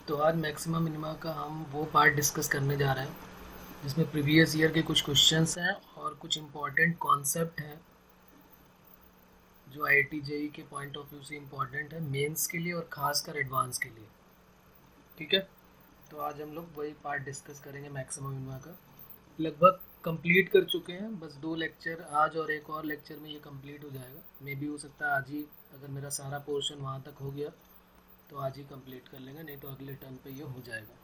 तो आज maximum minima का हम वो पार्ट डिस्कस करने जा रहे हैं जिसमें प्रीवियस ईयर के कुछ क्वेश्चंस हैं और कुछ इम्पॉर्टेंट कॉन्सेप्ट हैं जो आईआईटी जेई के पॉइंट ऑफ व्यू से इम्पॉर्टेंट है मेंस के लिए और ख़ासकर एडवांस के लिए। ठीक है, तो आज हम लोग वही पार्ट डिस्कस करेंगे मैक्सिमम मिनिमा का। लगभग कंप्लीट कर चुके हैं, बस 2 लेक्चर आज और एक और लेक्चर में ये कंप्लीट हो जाएगा। मे भी हो सकता है आज ही, अगर मेरा सारा पोर्शन वहाँ तक हो गया तो आज ही कंप्लीट कर लेंगे, नहीं तो अगले टर्न पे ये हो जाएगा।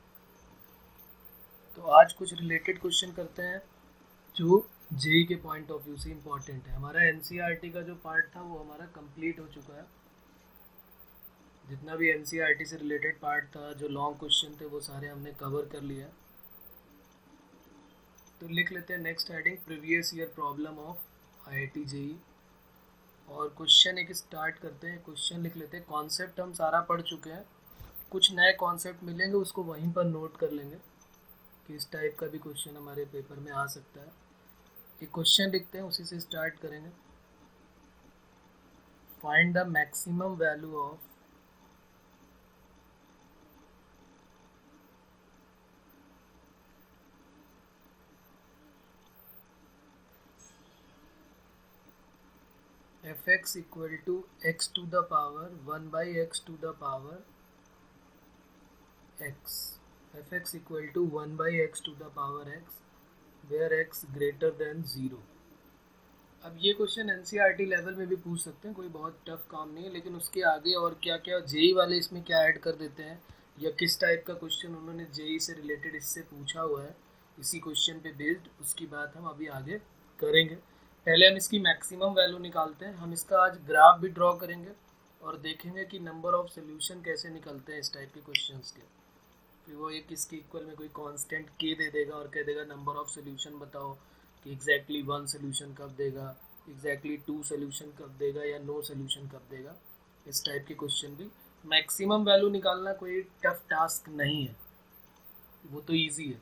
तो आज कुछ रिलेटेड क्वेश्चन करते हैं जो जेई के पॉइंट ऑफ व्यू से इम्पॉर्टेंट है। हमारा एनसीईआरटी का जो पार्ट था वो हमारा कंप्लीट हो चुका है। जितना भी एनसीईआरटी से रिलेटेड पार्ट था, जो लॉन्ग क्वेश्चन थे, वो सारे हमने कवर कर लिया। तो लिख लेते हैं next heading, previous year problem of IIT JEE. और क्वेश्चन एक स्टार्ट करते हैं। क्वेश्चन लिख लेते हैं। कॉन्सेप्ट हम सारा पढ़ चुके हैं, कुछ नए कॉन्सेप्ट मिलेंगे, उसको वहीं पर नोट कर लेंगे कि इस टाइप का भी क्वेश्चन हमारे पेपर में आ सकता है। एक क्वेश्चन लिखते हैं, उसी से स्टार्ट करेंगे। Find the maximum value of fx equal to x to the power 1 by x to the power x। fx equal to 1 by x to the power x where x greater than 0। अब ये question NCERT level में भी पूछ सकते हैं, कोई बहुत tough काम नहीं है। लेकिन उसके आगे और क्या क्या जेई वाले इसमें क्या ऐड कर देते हैं या किस टाइप का क्वेश्चन उन्होंने जेई से रिलेटेड इससे पूछा हुआ है इसी क्वेश्चन पे बेस्ड, उसकी बात हम अभी आगे करेंगे। पहले हम इसकी मैक्सिमम वैल्यू निकालते हैं। हम इसका आज ग्राफ भी ड्रॉ करेंगे और देखेंगे कि नंबर ऑफ सोल्यूशन कैसे निकलते हैं इस टाइप के क्वेश्चंस के। फिर वो एक इसके इक्वल में कोई कांस्टेंट के दे देगा और कह देगा नंबर ऑफ सोल्यूशन बताओ कि एग्जैक्टली 1 सोल्यूशन कब देगा, एग्जैक्टली 2 सोल्यूशन कब देगा या नो सोल्यूशन कब देगा। इस टाइप के क्वेश्चन भी। मैक्सिमम वैल्यू निकालना कोई टफ टास्क नहीं है, वो तो ईजी है।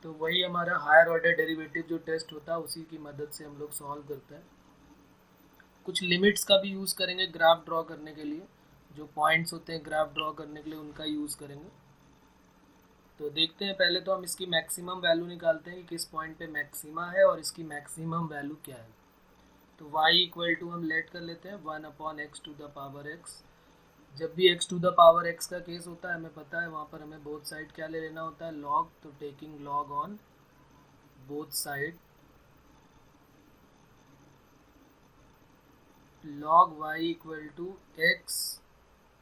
तो वही हमारा हायर ऑर्डर डेरिवेटिव जो टेस्ट होता है उसी की मदद से हम लोग सॉल्व करते हैं। कुछ लिमिट्स का भी यूज़ करेंगे ग्राफ ड्रॉ करने के लिए, जो पॉइंट्स होते हैं ग्राफ ड्रॉ करने के लिए उनका यूज़ करेंगे। तो देखते हैं, पहले तो हम इसकी मैक्सिमम वैल्यू निकालते हैं कि किस पॉइंट पे मैक्सिमा है और इसकी मैक्सिमम वैल्यू क्या है। तो y इक्वल टू हम लेट कर लेते हैं 1 upon x to the power x। जब भी x to the power x का केस होता है, हमें पता है वहाँ पर हमें बोथ साइड क्या ले लेना होता है, लॉग। तो taking log on both side, log y equal to x,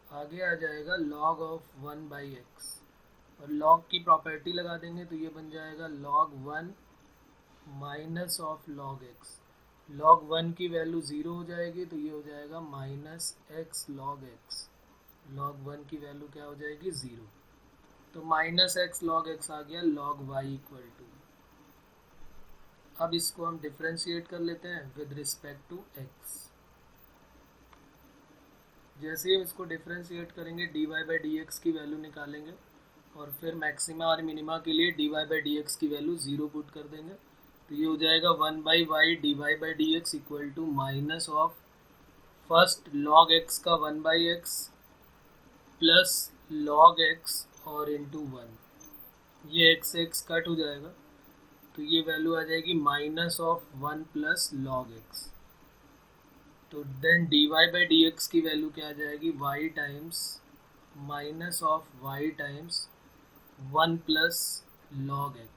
आगे आ जाएगा log ऑफ 1 बाई एक्स। और लॉग की प्रॉपर्टी लगा देंगे तो ये बन जाएगा log 1 minus of log x। log 1 की वैल्यू 0 हो जाएगी तो ये हो जाएगा minus x log x। log 1 की वैल्यू क्या हो जाएगी, 0। तो माइनस एक्स log x आ गया log y इक्वल टू। अब इसको हम डिफ्रेंशिएट कर लेते हैं विद रिस्पेक्ट टू x। जैसे ही हम इसको डिफ्रेंशिएट करेंगे dy बाई डी एक्स की वैल्यू निकालेंगे और फिर मैक्सिमा और मिनिमा के लिए dy बाई डी एक्स की वैल्यू 0 पुट कर देंगे। तो ये हो जाएगा 1 by y d y by d x equal to minus of first log x का 1 by x plus log x और इंटू 1। ये x से x कट हो जाएगा तो ये वैल्यू आ जाएगी minus of 1 plus log x। तो then dy by d x की वैल्यू क्या आ जाएगी, y times minus of y times 1 plus log x।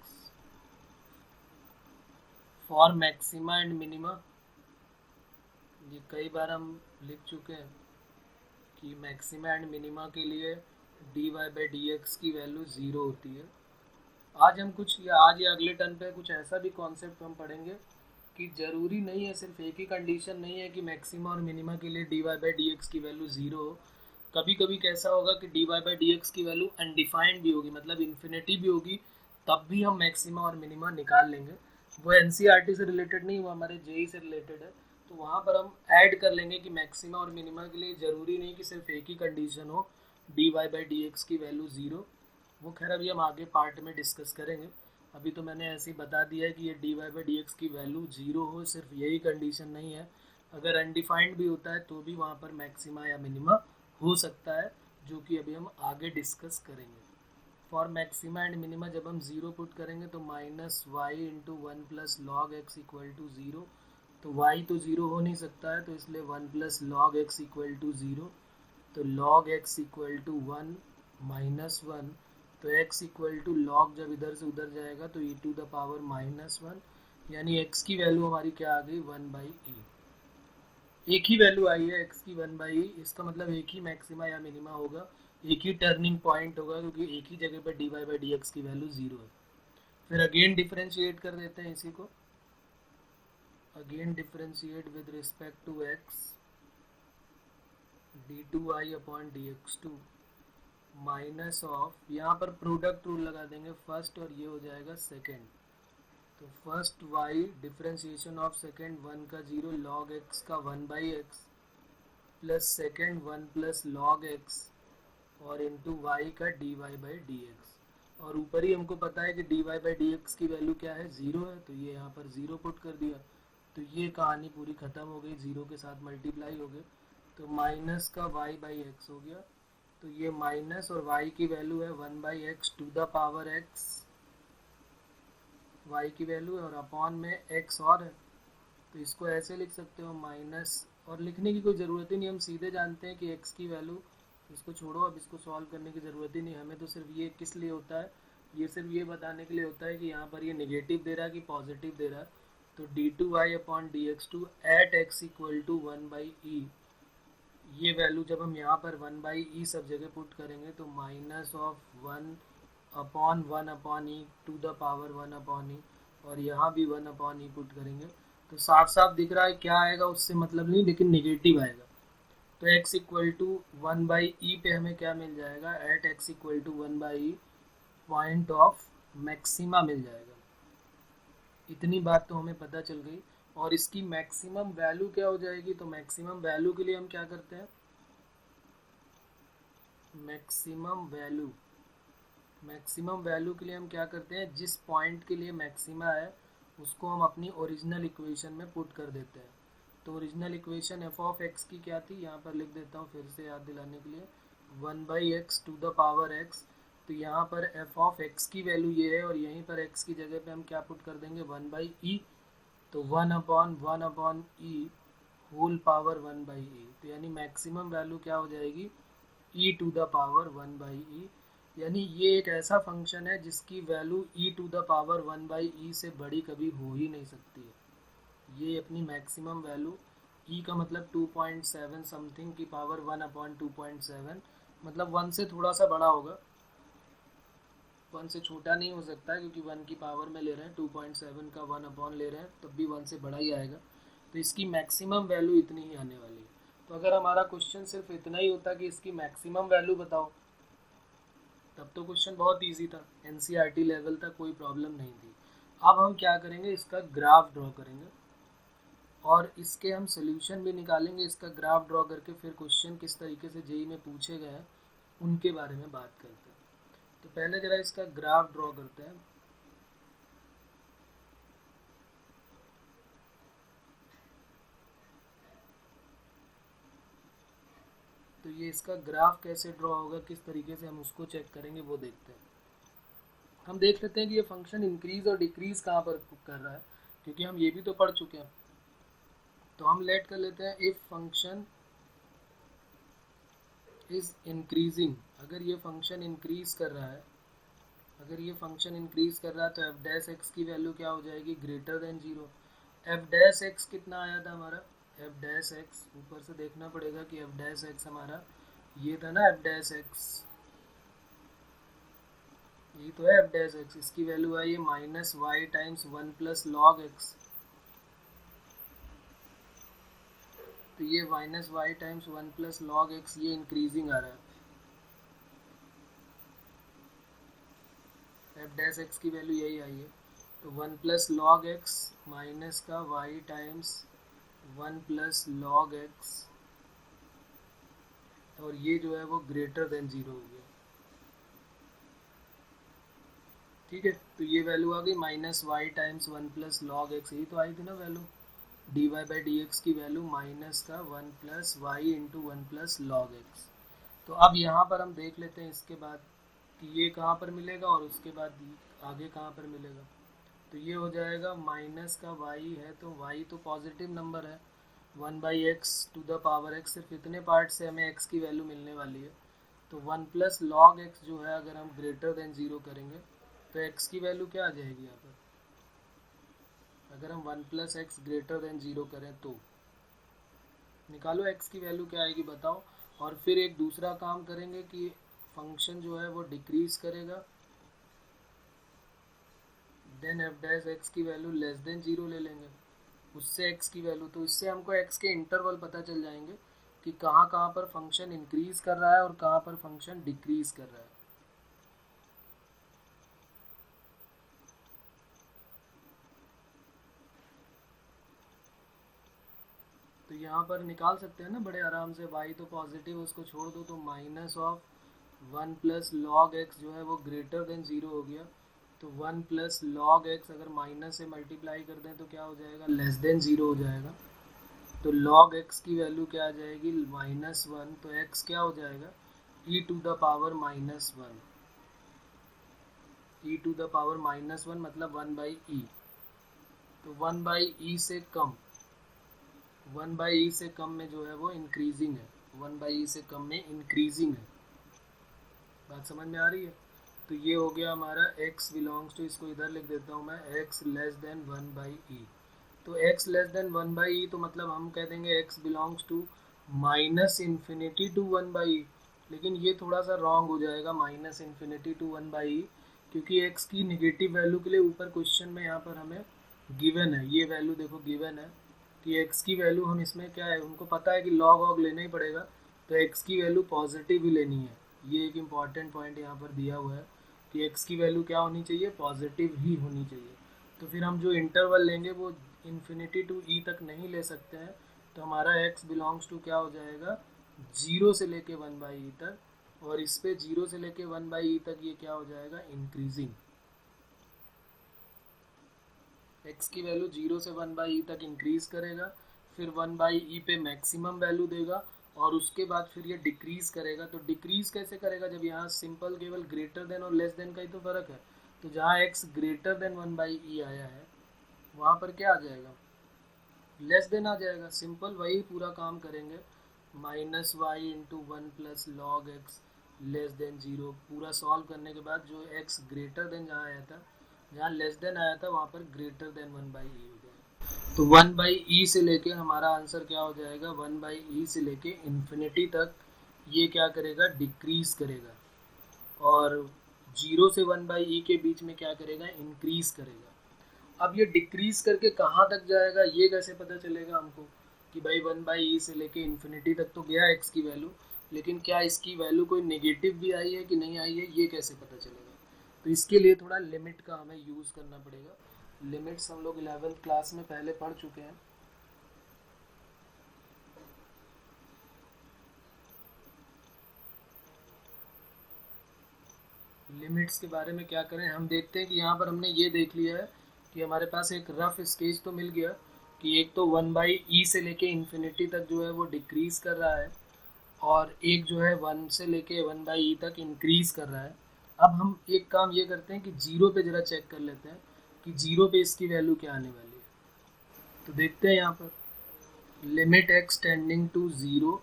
For maxima and minima, ये कई बार हम लिख चुके हैं कि मैक्सिमा एंड मिनिमा के लिए dy बाई डी एक्स की वैल्यू 0 होती है। आज हम कुछ या आज या अगले टर्न पे कुछ ऐसा भी कॉन्सेप्ट हम पढ़ेंगे कि ज़रूरी नहीं है, सिर्फ एक ही कंडीशन नहीं है कि मैक्सिमा और मिनिमा के लिए dy बाई डी एक्स की वैल्यू 0 हो। कभी कभी कैसा होगा कि dy बाई डी एक्स की वैल्यू अनडिफाइंड भी होगी, मतलब इन्फिनिटी भी होगी, तब भी हम मैक्सिमा और मिनिमा निकाल लेंगे। वो एनसीईआरटी से रिलेटेड नहीं, वो हमारे जेई से रिलेटेड है। तो वहाँ पर हम ऐड कर लेंगे कि मैक्सिमा और मिनिमा के लिए ज़रूरी नहीं कि सिर्फ एक ही कंडीशन हो dy बाई डी एक्स की वैल्यू 0। वो खैर अभी हम आगे पार्ट में डिस्कस करेंगे। अभी तो मैंने ऐसे ही बता दिया है कि ये dy बाई डी एक्स की वैल्यू 0 हो, सिर्फ यही कंडीशन नहीं है। अगर अनडिफाइंड भी होता है तो भी वहाँ पर मैक्सिमा या मिनिमा हो सकता है, जो कि अभी हम आगे डिस्कस करेंगे। फॉर मैक्सिमा एंड मिनिमा जब हम ज़ीरो पुट करेंगे तो minus y into one plus log x equal to zero, तो y तो ज़ीरो हो नहीं सकता है, तो इसलिए one plus log x equal to zero, तो log x equal to one minus one, तो x इक्वल टू लॉग जब इधर से उधर जाएगा तो e to the power minus one, यानी x की वैल्यू हमारी क्या आ गई, वन बाई ई। एक ही वैल्यू आई है x की वन बाई ई, इसका मतलब एक ही मैक्सिमा या मिनिमा होगा, एक ही टर्निंग पॉइंट होगा, क्योंकि एक ही जगह पर d y by d x की वैल्यू ज़ीरो है। फिर अगेन डिफ्रेंशिएट कर देते हैं इसी को, again differentiate with respect to x, d2i upon dx2 minus of, यहाँ पर प्रोडक्ट रूल लगा देंगे फर्स्ट और ये हो जाएगा सेकेंड, तो first y differentiation of second one का जीरो लॉग x का one by x plus second one plus log x और इंटू y का dy बाई डी एक्स, और ऊपर ही हमको पता है कि dy बाई डी एक्स की वैल्यू क्या है, ज़ीरो है, तो ये यहाँ पर ज़ीरो पुट कर दिया, तो ये कहानी पूरी ख़त्म हो गई, ज़ीरो के साथ मल्टीप्लाई हो गए, तो माइनस का y बाई एक्स हो गया, तो ये माइनस और y की वैल्यू है one by x to the power x, y की वैल्यू है और अपॉन में x और है, तो इसको ऐसे लिख सकते हो माइनस, और लिखने की कोई ज़रूरत ही नहीं, हम सीधे जानते हैं कि x की वैल्यू, इसको छोड़ो, अब इसको सॉल्व करने की ज़रूरत ही नहीं हमें, तो सिर्फ ये किस लिए होता है, ये सिर्फ ये बताने के लिए होता है कि यहाँ पर ये नेगेटिव दे रहा है कि पॉजिटिव दे रहा है, तो d2i upon dx2 at x equal to one by e, ये वैल्यू जब हम यहाँ पर वन बाई ई सब जगह पुट करेंगे तो minus of one upon e to the power one upon e, और यहाँ भी वन अपॉन ई पुट करेंगे, तो साफ साफ दिख रहा है क्या आएगा, उससे मतलब नहीं, लेकिन निगेटिव आएगा, तो x equal to one by e पे हमें क्या मिल जाएगा, at x equal to one by e point of maxima मिल जाएगा। इतनी बात तो हमें पता चल गई, और इसकी मैक्सिमम वैल्यू क्या हो जाएगी, तो मैक्सिमम वैल्यू के लिए हम क्या करते हैं, मैक्सिमम वैल्यू के लिए हम क्या करते हैं, जिस पॉइंट के लिए मैक्सिमा है उसको हम अपनी ओरिजिनल इक्वेशन में पुट कर देते हैं, तो original equation F of x की क्या थी, यहाँ पर लिख देता हूँ फिर से याद दिलाने के लिए, one by x to the power x, तो यहाँ पर एफ ऑफ एक्स की वैल्यू ये है, और यहीं पर एक्स की जगह पे हम क्या पुट कर देंगे, वन बाई ई, तो one upon e whole power one by e, तो यानी मैक्सिमम वैल्यू क्या हो जाएगी, e to the power one by e, यानी ये एक ऐसा फंक्शन है जिसकी value e to the power one by e से बड़ी कभी हो ही नहीं सकती है, ये अपनी मैक्सिमम वैल्यू, ई का मतलब 2.7 समथिंग की पावर वन अपॉन 2.7, मतलब वन से थोड़ा सा बड़ा होगा, वन से छोटा नहीं हो सकता है, क्योंकि वन की पावर में ले रहे हैं, 2.7 का वन अपॉन ले रहे हैं, तब भी वन से बड़ा ही आएगा, तो इसकी मैक्सिमम वैल्यू इतनी ही आने वाली है। तो अगर हमारा क्वेश्चन सिर्फ इतना ही होता कि इसकी मैक्सिमम वैल्यू बताओ, तब तो क्वेश्चन बहुत इजी था, एनसीईआरटी लेवल तक कोई प्रॉब्लम नहीं थी। अब हम क्या करेंगे, इसका ग्राफ ड्रॉ करेंगे और इसके हम सोल्यूशन भी निकालेंगे, इसका ग्राफ ड्रॉ करके फिर क्वेश्चन किस तरीके से जेईई में पूछे गए हैं उनके बारे में बात करते हैं। तो पहले जरा इसका ग्राफ ड्रॉ करते हैं। तो ये इसका ग्राफ कैसे ड्रॉ होगा, किस तरीके से हम उसको चेक करेंगे वो देखते हैं। हम देख लेते हैं कि ये फंक्शन इंक्रीज और डिक्रीज कहाँ पर कर रहा है, क्योंकि हम ये भी तो पढ़ चुके हैं। तो हम लेट कर लेते हैं इफ फंक्शन इज इंक्रीजिंग, अगर ये फंक्शन इंक्रीज कर रहा है, अगर ये फंक्शन इंक्रीज कर रहा है तो एफ डैश एक्स की वैल्यू क्या हो जाएगी, greater than zero. F dash x कितना आया था हमारा, एफ डैश एक्स ऊपर से देखना पड़ेगा कि एफ डैश एक्स हमारा ये था ना, एफ डैश एक्स यही तो है एफ डैश एक्स, इसकी वैल्यू आई है minus y times one plus log x, तो ये minus y times one plus log x ये इंक्रीजिंग आ रहा है। एफ डैश एक्स की वैल्यू यही आई है, तो one plus log x minus का y times one plus log x, और ये जो है वो ग्रेटर देन जीरो हो गया। ठीक है, तो ये वैल्यू आ गई minus y times one plus log x, यही तो आई थी ना value, d y by d x की वैल्यू माइनस का one plus y into one plus log x. तो अब यहाँ पर हम देख लेते हैं इसके बाद कि ये कहाँ पर मिलेगा और उसके बाद आगे कहाँ पर मिलेगा। तो ये हो जाएगा माइनस का y है, तो y तो पॉजिटिव नंबर है, 1/x⁻x, सिर्फ इतने पार्ट से हमें x की वैल्यू मिलने वाली है। तो 1 प्लस लॉग x जो है, अगर हम ग्रेटर देन 0 करेंगे तो x की वैल्यू क्या आ जाएगी यहाँ पर, अगर हम 1 प्लस एक्स ग्रेटर देन 0 करें तो निकालो x की वैल्यू क्या आएगी बताओ। और फिर एक दूसरा काम करेंगे कि फंक्शन जो है वो डिक्रीज करेगा, देन एफ डैश एक्स की वैल्यू लेस देन 0 ले लेंगे, उससे x की वैल्यू, तो इससे हमको x के इंटरवल पता चल जाएंगे कि कहाँ कहाँ पर फंक्शन इंक्रीज कर रहा है और कहाँ पर फंक्शन डिक्रीज कर रहा है। तो यहाँ पर निकाल सकते हैं ना बड़े आराम से, y तो पॉजिटिव उसको छोड़ दो, तो minus of 1 plus log x जो है वो ग्रेटर देन 0 हो गया। तो 1 प्लस लॉग एक्स अगर माइनस से मल्टीप्लाई कर दें तो क्या हो जाएगा, लेस देन 0 हो जाएगा। तो लॉग एक्स की वैल्यू क्या आ जाएगी, -1, तो x क्या हो जाएगा, e⁻−1, e⁻−1 मतलब 1/e। तो 1/e से कम, 1/e से कम में जो है वो इंक्रीजिंग है, 1/e से कम में इंक्रीजिंग है। बात समझ में आ रही है। तो ये हो गया हमारा x बिलोंग्स टू, इसको इधर लिख देता हूँ मैं, x लेस देन 1/e। तो x लेस देन 1/e तो मतलब हम कह देंगे x belongs to -∞ to 1/e, लेकिन ये थोड़ा सा रॉन्ग हो जाएगा, -∞ टू 1/e, क्योंकि x की निगेटिव वैल्यू के लिए ऊपर क्वेश्चन में यहाँ पर हमें गिवन है, ये वैल्यू देखो गिवन है कि x की वैल्यू, हम इसमें क्या है उनको पता है कि लॉग ऑग लेना ही पड़ेगा, तो x की वैल्यू पॉजिटिव ही लेनी है। ये एक इम्पॉर्टेंट पॉइंट यहाँ पर दिया हुआ है कि x की वैल्यू क्या होनी चाहिए, पॉजिटिव ही होनी चाहिए। तो फिर हम जो इंटरवल लेंगे वो इन्फिनिटी टू e तक नहीं ले सकते हैं, तो हमारा x बिलोंग्स टू क्या हो जाएगा, 0 से लेके 1/e तक, और इस पे 0 से लेके 1/e तक ये क्या हो जाएगा, इंक्रीजिंग। x की वैल्यू 0 से 1/e तक इंक्रीज करेगा, फिर 1/e पे मैक्सिमम वैल्यू देगा, और उसके बाद फिर ये डिक्रीज करेगा। तो डिक्रीज कैसे करेगा, जब यहाँ सिंपल केवल ग्रेटर देन और लेस देन का ही तो फर्क है, तो जहाँ x ग्रेटर देन 1/e आया है वहाँ पर क्या आ जाएगा, लेस देन आ जाएगा। सिंपल वही पूरा काम करेंगे, -y/1 plus log x less than 0, पूरा सॉल्व करने के बाद जो x ग्रेटर देन जहाँ आया था, जहाँ लेस देन आया था वहाँ पर ग्रेटर देन 1/e हो गया। तो 1/e से लेके हमारा आंसर क्या हो जाएगा, 1/e से लेके इन्फिनिटी तक ये क्या करेगा, डिक्रीज करेगा, और 0 से 1/e के बीच में क्या करेगा, इंक्रीज करेगा। अब ये डिक्रीज करके कहाँ तक जाएगा ये कैसे पता चलेगा हमको, कि भाई 1/e से लेके इन्फिनिटी तक तो गया x की वैल्यू, लेकिन क्या इसकी वैल्यू कोई नेगेटिव भी आई है कि नहीं आई है, ये कैसे पता चलेगा। तो इसके लिए थोड़ा लिमिट का हमें यूज़ करना पड़ेगा। लिमिट्स हम लोग 11th क्लास में पहले पढ़ चुके हैं। लिमिट्स के बारे में क्या करें, हम देखते हैं कि यहाँ पर हमने ये देख लिया है कि हमारे पास एक रफ स्केच तो मिल गया कि एक तो 1/e से लेके इन्फिनिटी तक जो है वो डिक्रीज कर रहा है, और एक जो है 1 से लेके 1/e तक इंक्रीज कर रहा है। अब हम एक काम ये करते हैं कि 0 पे ज़रा चेक कर लेते हैं कि 0 पे इसकी वैल्यू क्या आने वाली है। तो देखते हैं यहाँ पर, limit x tending to 0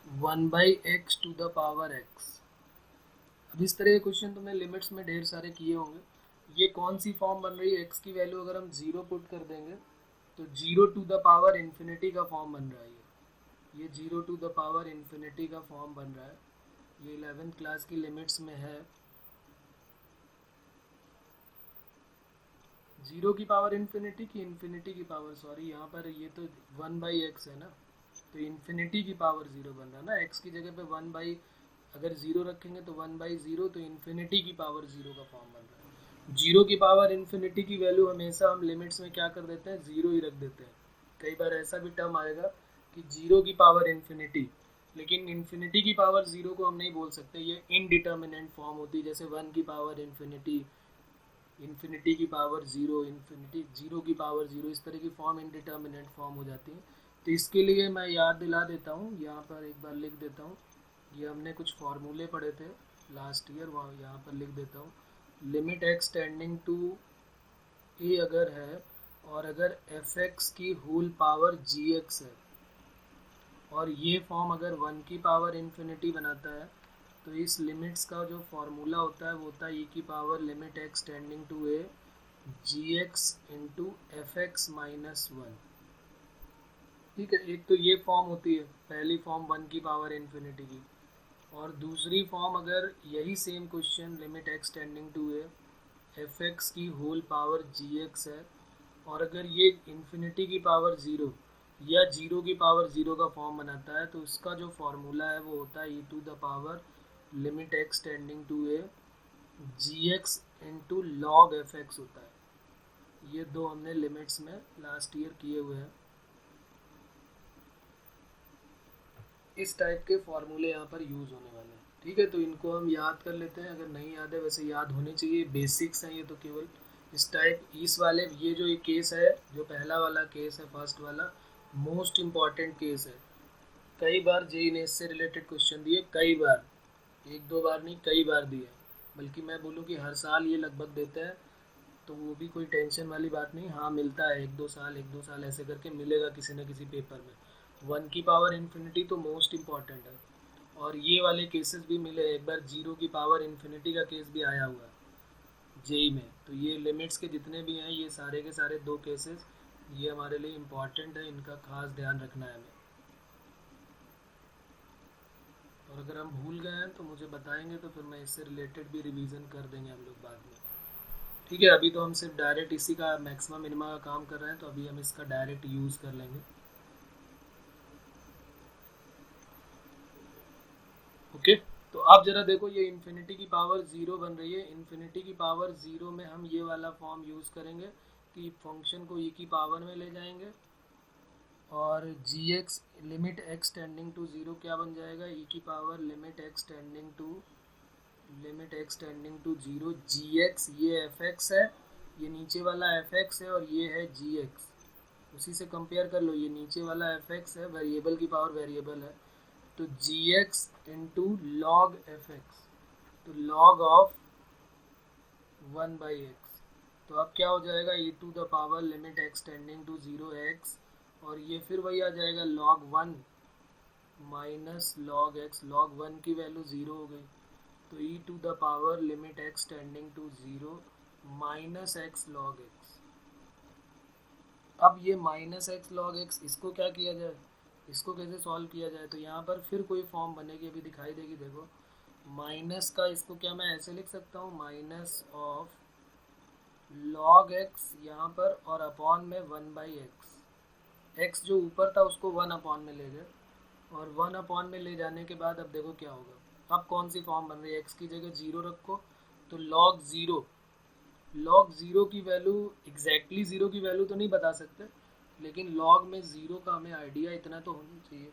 1/x⁻x। अब इस तरह के क्वेश्चन तुमने लिमिट्स में ढेर सारे किए होंगे। ये कौन सी फॉर्म बन रही है, x की वैल्यू अगर हम 0 पुट कर देंगे तो 0⁻∞ का फॉर्म बन रहा है, ये 0⁻∞ का फॉर्म बन रहा है। ये 11th क्लास की लिमिट्स में है। 0⁻∞ की इन्फिनिटी की पावर, सॉरी यहाँ पर ये तो 1/x है ना, तो इन्फिनिटी की पावर 0 बन रहा है ना, x की जगह पे 1 अगर 0 रखेंगे तो 1/0, तो इन्फिनिटी की पावर 0 का फॉर्म बन रहा है। 0⁻∞ की वैल्यू हमेशा हम लिमिट्स में क्या कर देते हैं, 0 ही रख देते हैं। कई बार ऐसा भी टर्म आएगा कि 0⁻∞, लेकिन इन्फिनिटी की पावर 0 को हम नहीं बोल सकते, ये इनडिटर्मिनेंट फॉर्म होती है, जैसे 1⁻∞, इन्फिनिटी की पावर 0, इन्फिनिटी 0⁻0, इस तरह की फॉर्म इनडिटर्मिनेंट फॉर्म हो जाती है। तो इसके लिए मैं याद दिला देता हूँ, यहाँ पर एक बार लिख देता हूँ। ये हमने कुछ फार्मूले पढ़े थे, लास्ट ईयर, वहाँ यहाँ पर लिख देता हूँ, लिमिट एक्स टेंडिंग टू ए अगर है और अगर एफ एक्स की होल पावर जी एक्स है और ये फॉर्म अगर 1 की पावर इन्फिनिटी बनाता है, तो इस लिमिट्स का जो फॉर्मूला होता है वो होता है ई की power limit x tending to a g x into f x minus 1। ठीक है, एक तो ये फॉर्म होती है पहली फॉर्म 1 की पावर इन्फिनिटी की, और दूसरी फॉर्म अगर यही same question limit x tending to a f x की होल पावर जी एक्स है और अगर ये इन्फिनिटी की पावर ज़ीरो या जीरो की पावर ज़ीरो का फॉर्म बनाता है, तो उसका जो फॉर्मूला है वो होता है e to the power limit x tending to a g x into log f x होता है। ये दो हमने लिमिट्स में लास्ट ईयर किए हुए हैं। इस टाइप के फॉर्मूले यहाँ पर यूज़ होने वाले हैं। ठीक है, तो इनको हम याद कर लेते हैं, अगर नहीं याद है वैसे याद होनी चाहिए, बेसिक्स हैं ये तो केवल। इस टाइप इस वाले ये जो एक केस है, जो पहला वाला केस है फर्स्ट वाला, मोस्ट इम्पॉर्टेंट केस है। कई बार जेईई ने इससे रिलेटेड क्वेश्चन दिए, कई बार, एक दो बार नहीं कई बार दिए, बल्कि मैं बोलूँ कि हर साल ये लगभग देते हैं, तो वो भी कोई टेंशन वाली बात नहीं। हाँ मिलता है, एक दो साल ऐसे करके मिलेगा किसी न किसी पेपर में। 1 की पावर इन्फिनिटी तो मोस्ट इम्पॉर्टेंट है, और ये वाले केसेस भी मिले। एक बार 0 की पावर इन्फिनिटी का केस भी आया हुआ है जेईई में। तो ये लिमिट्स के जितने भी हैं ये सारे के सारे दो केसेस ये हमारे लिए इम्पॉर्टेंट है, इनका खास ध्यान रखना है हमें। और अगर हम भूल गए हैं तो मुझे बताएंगे, तो फिर मैं इससे रिलेटेड भी रिवीजन कर देंगे हम लोग बाद में। ठीक है, अभी तो हम सिर्फ डायरेक्ट इसी का मैक्सिमम मिनिमा का काम कर रहे हैं, तो अभी हम इसका डायरेक्ट यूज़ कर लेंगे। ओके, तो आप जरा देखो, ये इन्फिनिटी की पावर ज़ीरो बन रही है। इन्फिनिटी की पावर ज़ीरो में हम ये वाला फॉर्म यूज़ करेंगे कि फंक्शन को ई की पावर में ले जाएंगे, और g x limit x tending to zero क्या बन जाएगा, ई की power limit x tending to zero g x, ये एफ एक्स है, ये नीचे वाला एफ एक्स है, और ये है जी एक्स। उसी से कंपेयर कर लो, ये नीचे वाला एफ एक्स है, वेरिएबल की पावर वेरिएबल है, तो g x into log f x, तो लॉग ऑफ 1/x। तो अब क्या हो जाएगा, e to the power limit x tending to zero x, और ये फिर वही आ जाएगा log 1 minus log x. Log 1 की वैल्यू ज़ीरो हो गई, तो e to the power limit x tending to zero minus x log x. अब ये माइनस एक्स लॉग एक्स, इसको क्या किया जाए, इसको कैसे सॉल्व किया जाए, तो यहाँ पर फिर कोई फॉर्म बनेगी, अभी दिखाई देगी, देखो माइनस का, इसको क्या मैं ऐसे लिख सकता हूँ, माइनस ऑफ लॉग एक्स यहाँ पर, और अपॉन में 1/x। एक्स जो ऊपर था उसको 1 अपॉन में ले गए, और 1 अपॉन में ले जाने के बाद अब देखो क्या होगा। अब कौन सी फॉर्म बन रही है, एक्स की जगह ज़ीरो रखो, तो लॉग ज़ीरो की वैल्यू, एग्जैक्टली ज़ीरो की वैल्यू तो नहीं बता सकते, लेकिन लॉग में ज़ीरो का हमें आइडिया इतना तो होना चाहिए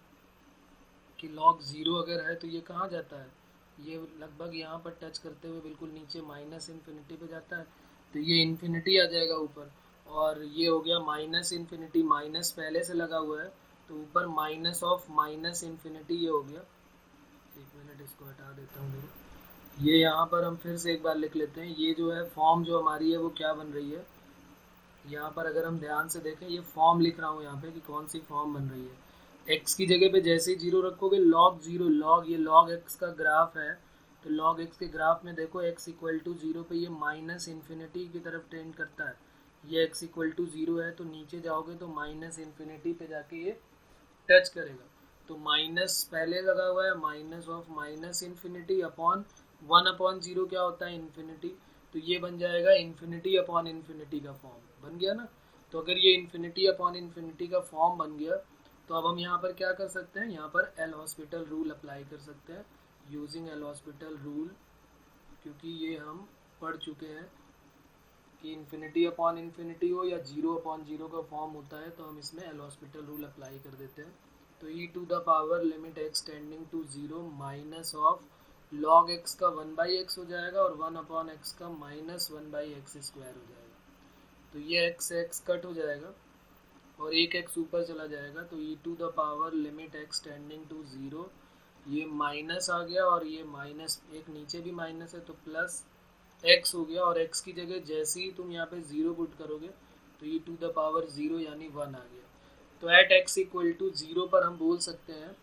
कि लॉग ज़ीरो अगर है तो ये कहाँ जाता है, ये लगभग यहाँ पर टच करते हुए बिल्कुल नीचे माइनस इन्फिनिटी पे जाता है, तो ये इन्फिनिटी आ जाएगा ऊपर। और ये हो गया माइनस इन्फिनिटी, माइनस पहले से लगा हुआ है, तो ऊपर माइनस ऑफ माइनस इन्फिनिटी ये हो गया। एक मिनट, इसको हटा देता हूँ। ये यहाँ पर हम फिर से एक बार लिख लेते हैं, ये जो है फॉर्म जो हमारी है वो क्या बन रही है, यहाँ पर अगर हम ध्यान से देखें, ये फॉर्म लिख रहा हूँ यहाँ पे कि कौन सी फॉर्म बन रही है। एक्स की जगह पे जैसे ही जीरो रखोगे, लॉग ज़ीरो, लॉग, ये लॉग एक्स का ग्राफ है, तो लॉग एक्स के ग्राफ में देखो एक्स इक्वल टू ज़ीरो पे ये माइनस इन्फिनिटी की तरफ टेंड करता है। ये एक्स इक्वल टू ज़ीरो है, तो नीचे जाओगे तो माइनस इन्फिनिटी पे जाके ये टच करेगा, तो माइनस पहले लगा हुआ है, minus of minus infinity upon 1 upon zero क्या होता है, इन्फिनिटी, तो ये बन जाएगा इन्फिनिटी अपॉन इन्फिनिटी का फॉर्म बन गया ना। तो अगर ये इन्फिनिटी अपॉन इन्फिनिटी का फॉर्म बन गया, तो अब हम यहाँ पर क्या कर सकते हैं, यहाँ पर एल हॉस्पिटल रूल अप्लाई कर सकते हैं, यूजिंग एल हॉस्पिटल रूल, क्योंकि ये हम पढ़ चुके हैं कि इन्फिनिटी अपॉन इन्फिनिटी हो या जीरो अपॉन जीरो का फॉर्म होता है, तो हम इसमें एल हॉस्पिटल रूल अप्लाई कर देते हैं। तो e to the power limit x tending to zero minus of log x का 1/x हो जाएगा, और 1 अपॉन एक्स का माइनस 1/x स्क्वायर हो जाएगा, तो ये एक्स एक्स कट हो जाएगा और एक एक्स ऊपर चला जाएगा, तो e to the power limit x tending to zero, ये माइनस आ गया और ये माइनस, एक नीचे भी माइनस है तो प्लस एक्स हो गया, और एक्स की जगह जैसे ही तुम यहाँ पे ज़ीरो पुट करोगे तो ये टू द पावर ज़ीरो यानी वन आ गया। तो at x equal to zero पर हम बोल सकते हैं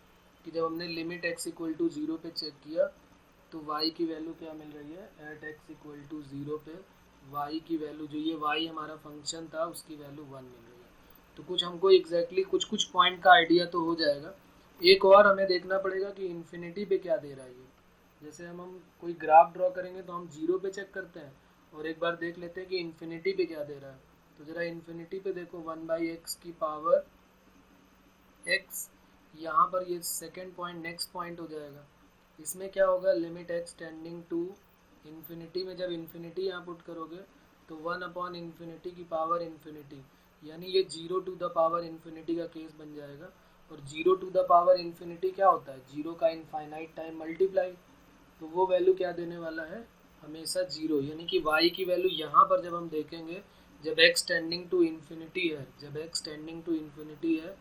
कि जब हमने limit x equal to zero पे चेक किया तो y की वैल्यू क्या मिल रही है, at x equal to zero पे y की वैल्यू, जो ये y हमारा फंक्शन था उसकी वैल्यू वन मिल रही है। तो कुछ हमको एग्जैक्टली कुछ पॉइंट का आइडिया तो हो जाएगा। एक और हमें देखना पड़ेगा कि इन्फिनिटी पे क्या दे रहा है ये। जैसे हम कोई ग्राफ ड्रॉ करेंगे तो हम जीरो पे चेक करते हैं, और एक बार देख लेते हैं कि इन्फिनिटी पे क्या दे रहा है। तो ज़रा इन्फिनिटी पे देखो, वन बाई एक्स की पावर एक्स, यहाँ पर ये सेकेंड पॉइंट नेक्स्ट पॉइंट हो जाएगा। इसमें क्या होगा, limit x tending to infinity में जब इन्फिनिटी यहाँ पुट करोगे तो वन अपॉन इन्फिनिटी की पावर इन्फिनिटी, यानी ये zero to the power infinity का केस बन जाएगा। और zero to the power infinity क्या होता है, जीरो का इनफाइनाइट टाइम मल्टीप्लाई, तो वो वैल्यू क्या देने वाला है, हमेशा जीरो। यानी कि y की वैल्यू यहाँ पर जब हम देखेंगे, जब x टेंडिंग टू इन्फिनिटी है, जब x टेंडिंग टू इन्फिनिटी है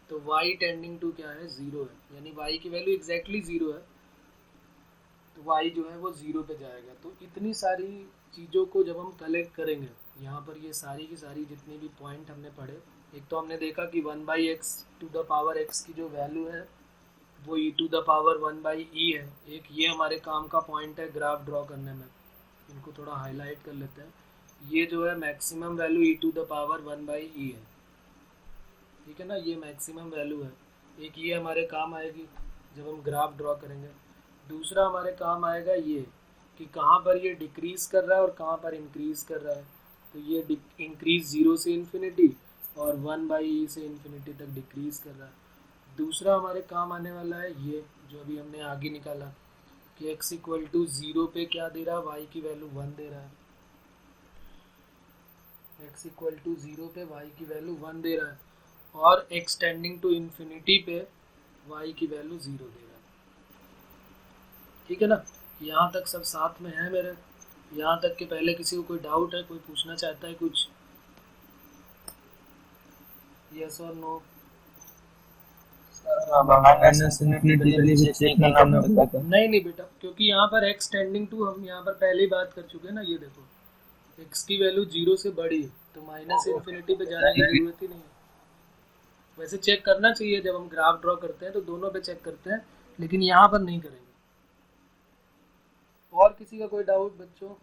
तो y टेंडिंग टू क्या है, ज़ीरो है, यानी y की वैल्यू एग्जैक्टली ज़ीरो है, तो y जो है वो ज़ीरो पे जाएगा। तो इतनी सारी चीज़ों को जब हम कलेक्ट करेंगे, यहाँ पर ये सारी की सारी जितनी भी पॉइंट हमने पढ़े, एक तो हमने देखा कि one by x to the power x की जो वैल्यू है वो e to the power one by e है। एक ये हमारे काम का पॉइंट है ग्राफ ड्रॉ करने में, इनको थोड़ा हाईलाइट कर लेते हैं। ये जो है maximum value e to the power one by e है, ठीक है ना, ये मैक्सिमम वैल्यू है। एक ये हमारे काम आएगी जब हम ग्राफ ड्रॉ करेंगे। दूसरा हमारे काम आएगा ये कि कहाँ पर ये डिक्रीज़ कर रहा है और कहाँ पर इंक्रीज़ कर रहा है। तो ये इंक्रीज़ ज़ीरो से इन्फिनिटी और वन बाई ई से इन्फिनिटी तक डिक्रीज़ कर रहा है। दूसरा हमारे काम आने वाला है ये जो अभी हमने आगे निकाला कि x इक्वल टू ज़ीरो पे क्या दे रहा है, y की वैल्यू वन दे रहा है। x इक्वल टू ज़ीरो पे y की वैल्यू वन दे रहा है, और x टेंडिंग टू इन्फिनिटी पे y की वैल्यू ज़ीरो दे रहा है। ठीक है ना, यहाँ तक सब साथ में है मेरे। यहाँ तक के पहले किसी को कोई डाउट है, कोई पूछना चाहता है कुछ, यस और नो? नहीं नहीं बेटा, क्योंकि यहाँ पर x टेंडिंग टू हम यहाँ पर पहले ही बात कर चुके हैं ना। ये देखो x की वैल्यू जीरो से बड़ी तो माइनस इन्फिनिटी पे जाने की जरूरत ही नहीं है। वैसे चेक करना चाहिए जब हम ग्राफ ड्रॉ करते हैं तो दोनों पे चेक करते हैं, लेकिन यहाँ पर नहीं करेंगे। और किसी का कोई डाउट बच्चों?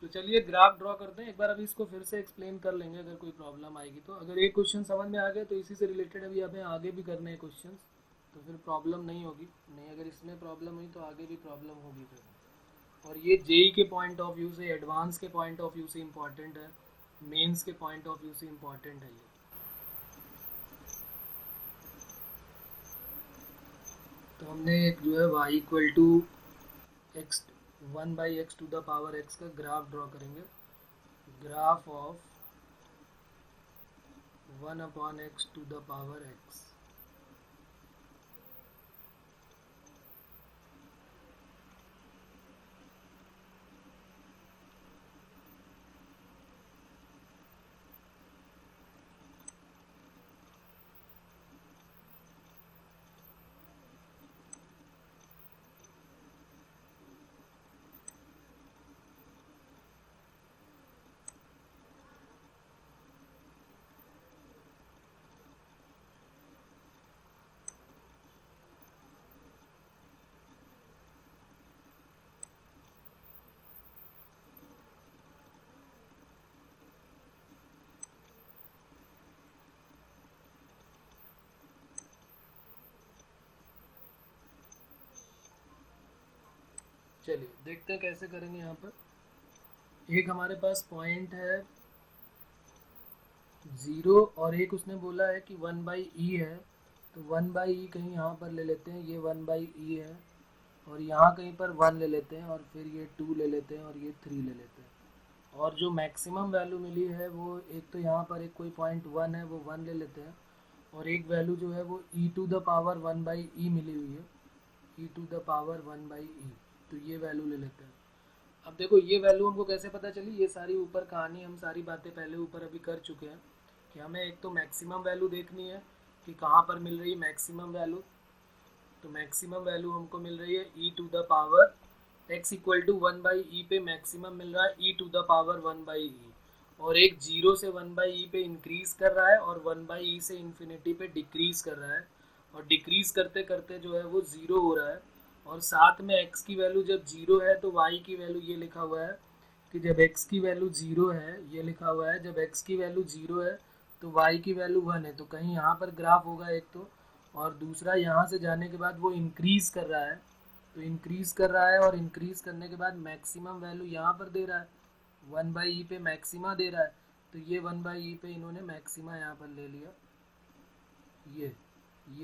तो चलिए ग्राफ ड्रॉ करते हैं एक बार। अभी इसको फिर से एक्सप्लेन कर लेंगे अगर कोई प्रॉब्लम आएगी तो। अगर एक क्वेश्चन समझ में आ गया तो इसी से रिलेटेड अभी हमें आगे भी करने हैं क्वेश्चन, तो फिर प्रॉब्लम नहीं होगी। नहीं, अगर इसमें प्रॉब्लम हुई तो आगे भी प्रॉब्लम होगी फिर। और ये जेई के पॉइंट ऑफ व्यू से, एडवांस के पॉइंट ऑफ व्यू से इम्पॉर्टेंट है, मेंस के पॉइंट ऑफ व्यू से इम्पॉर्टेंट है ये। तो हमने एक जो है y equal to x one by x to the power x का ग्राफ ड्रॉ करेंगे। Graph of one upon x to the power x. चलिए देखते हैं कैसे करेंगे। यहाँ पर एक हमारे पास पॉइंट है ज़ीरो, और एक उसने बोला है कि वन बाई ई है। तो वन बाई ई कहीं यहाँ पर ले लेते हैं, ये वन बाई ई है, और यहाँ कहीं पर वन ले लेते हैं, और फिर ये टू ले लेते हैं, और ये थ्री ले लेते हैं। और जो मैक्सिमम वैल्यू मिली है वो एक तो यहाँ पर एक कोई पॉइंट वन है वो वन ले लेते हैं, और एक वैल्यू जो है वो e to the power one by e मिली हुई है, e to the power one by e, तो ये वैल्यू ले लेते हैं। अब देखो ये वैल्यू हमको कैसे पता चली, ये सारी ऊपर कहानी हम सारी बातें पहले ऊपर अभी कर चुके हैं कि हमें एक तो मैक्सिमम वैल्यू देखनी है कि कहाँ पर मिल रही है मैक्सिमम वैल्यू। तो मैक्सिमम वैल्यू हमको मिल रही है e to the power x equal to 1/e पे मैक्सिमम मिल रहा है e to the power 1/e, और एक 0 से 1/e पे इंक्रीज कर रहा है और 1/e से इन्फिनिटी पे डिक्रीज कर रहा है, और डिक्रीज करते करते जो है वो 0 हो रहा है। और साथ में x की वैल्यू जब 0 है तो y की वैल्यू ये लिखा हुआ है कि जब x की वैल्यू 0 है, ये लिखा हुआ है जब x की वैल्यू 0 है तो y की वैल्यू 1 है। तो कहीं यहाँ पर ग्राफ होगा एक तो, और दूसरा यहाँ से जाने के बाद वो इंक्रीज कर रहा है, तो इंक्रीज कर रहा है और इंक्रीज करने के बाद मैक्सिमम वैल्यू यहाँ पर दे रहा है 1/e पे मैक्सिमा दे रहा है। तो ये 1/e पे इन्होंने मैक्सिमा यहाँ पर ले लिया, ये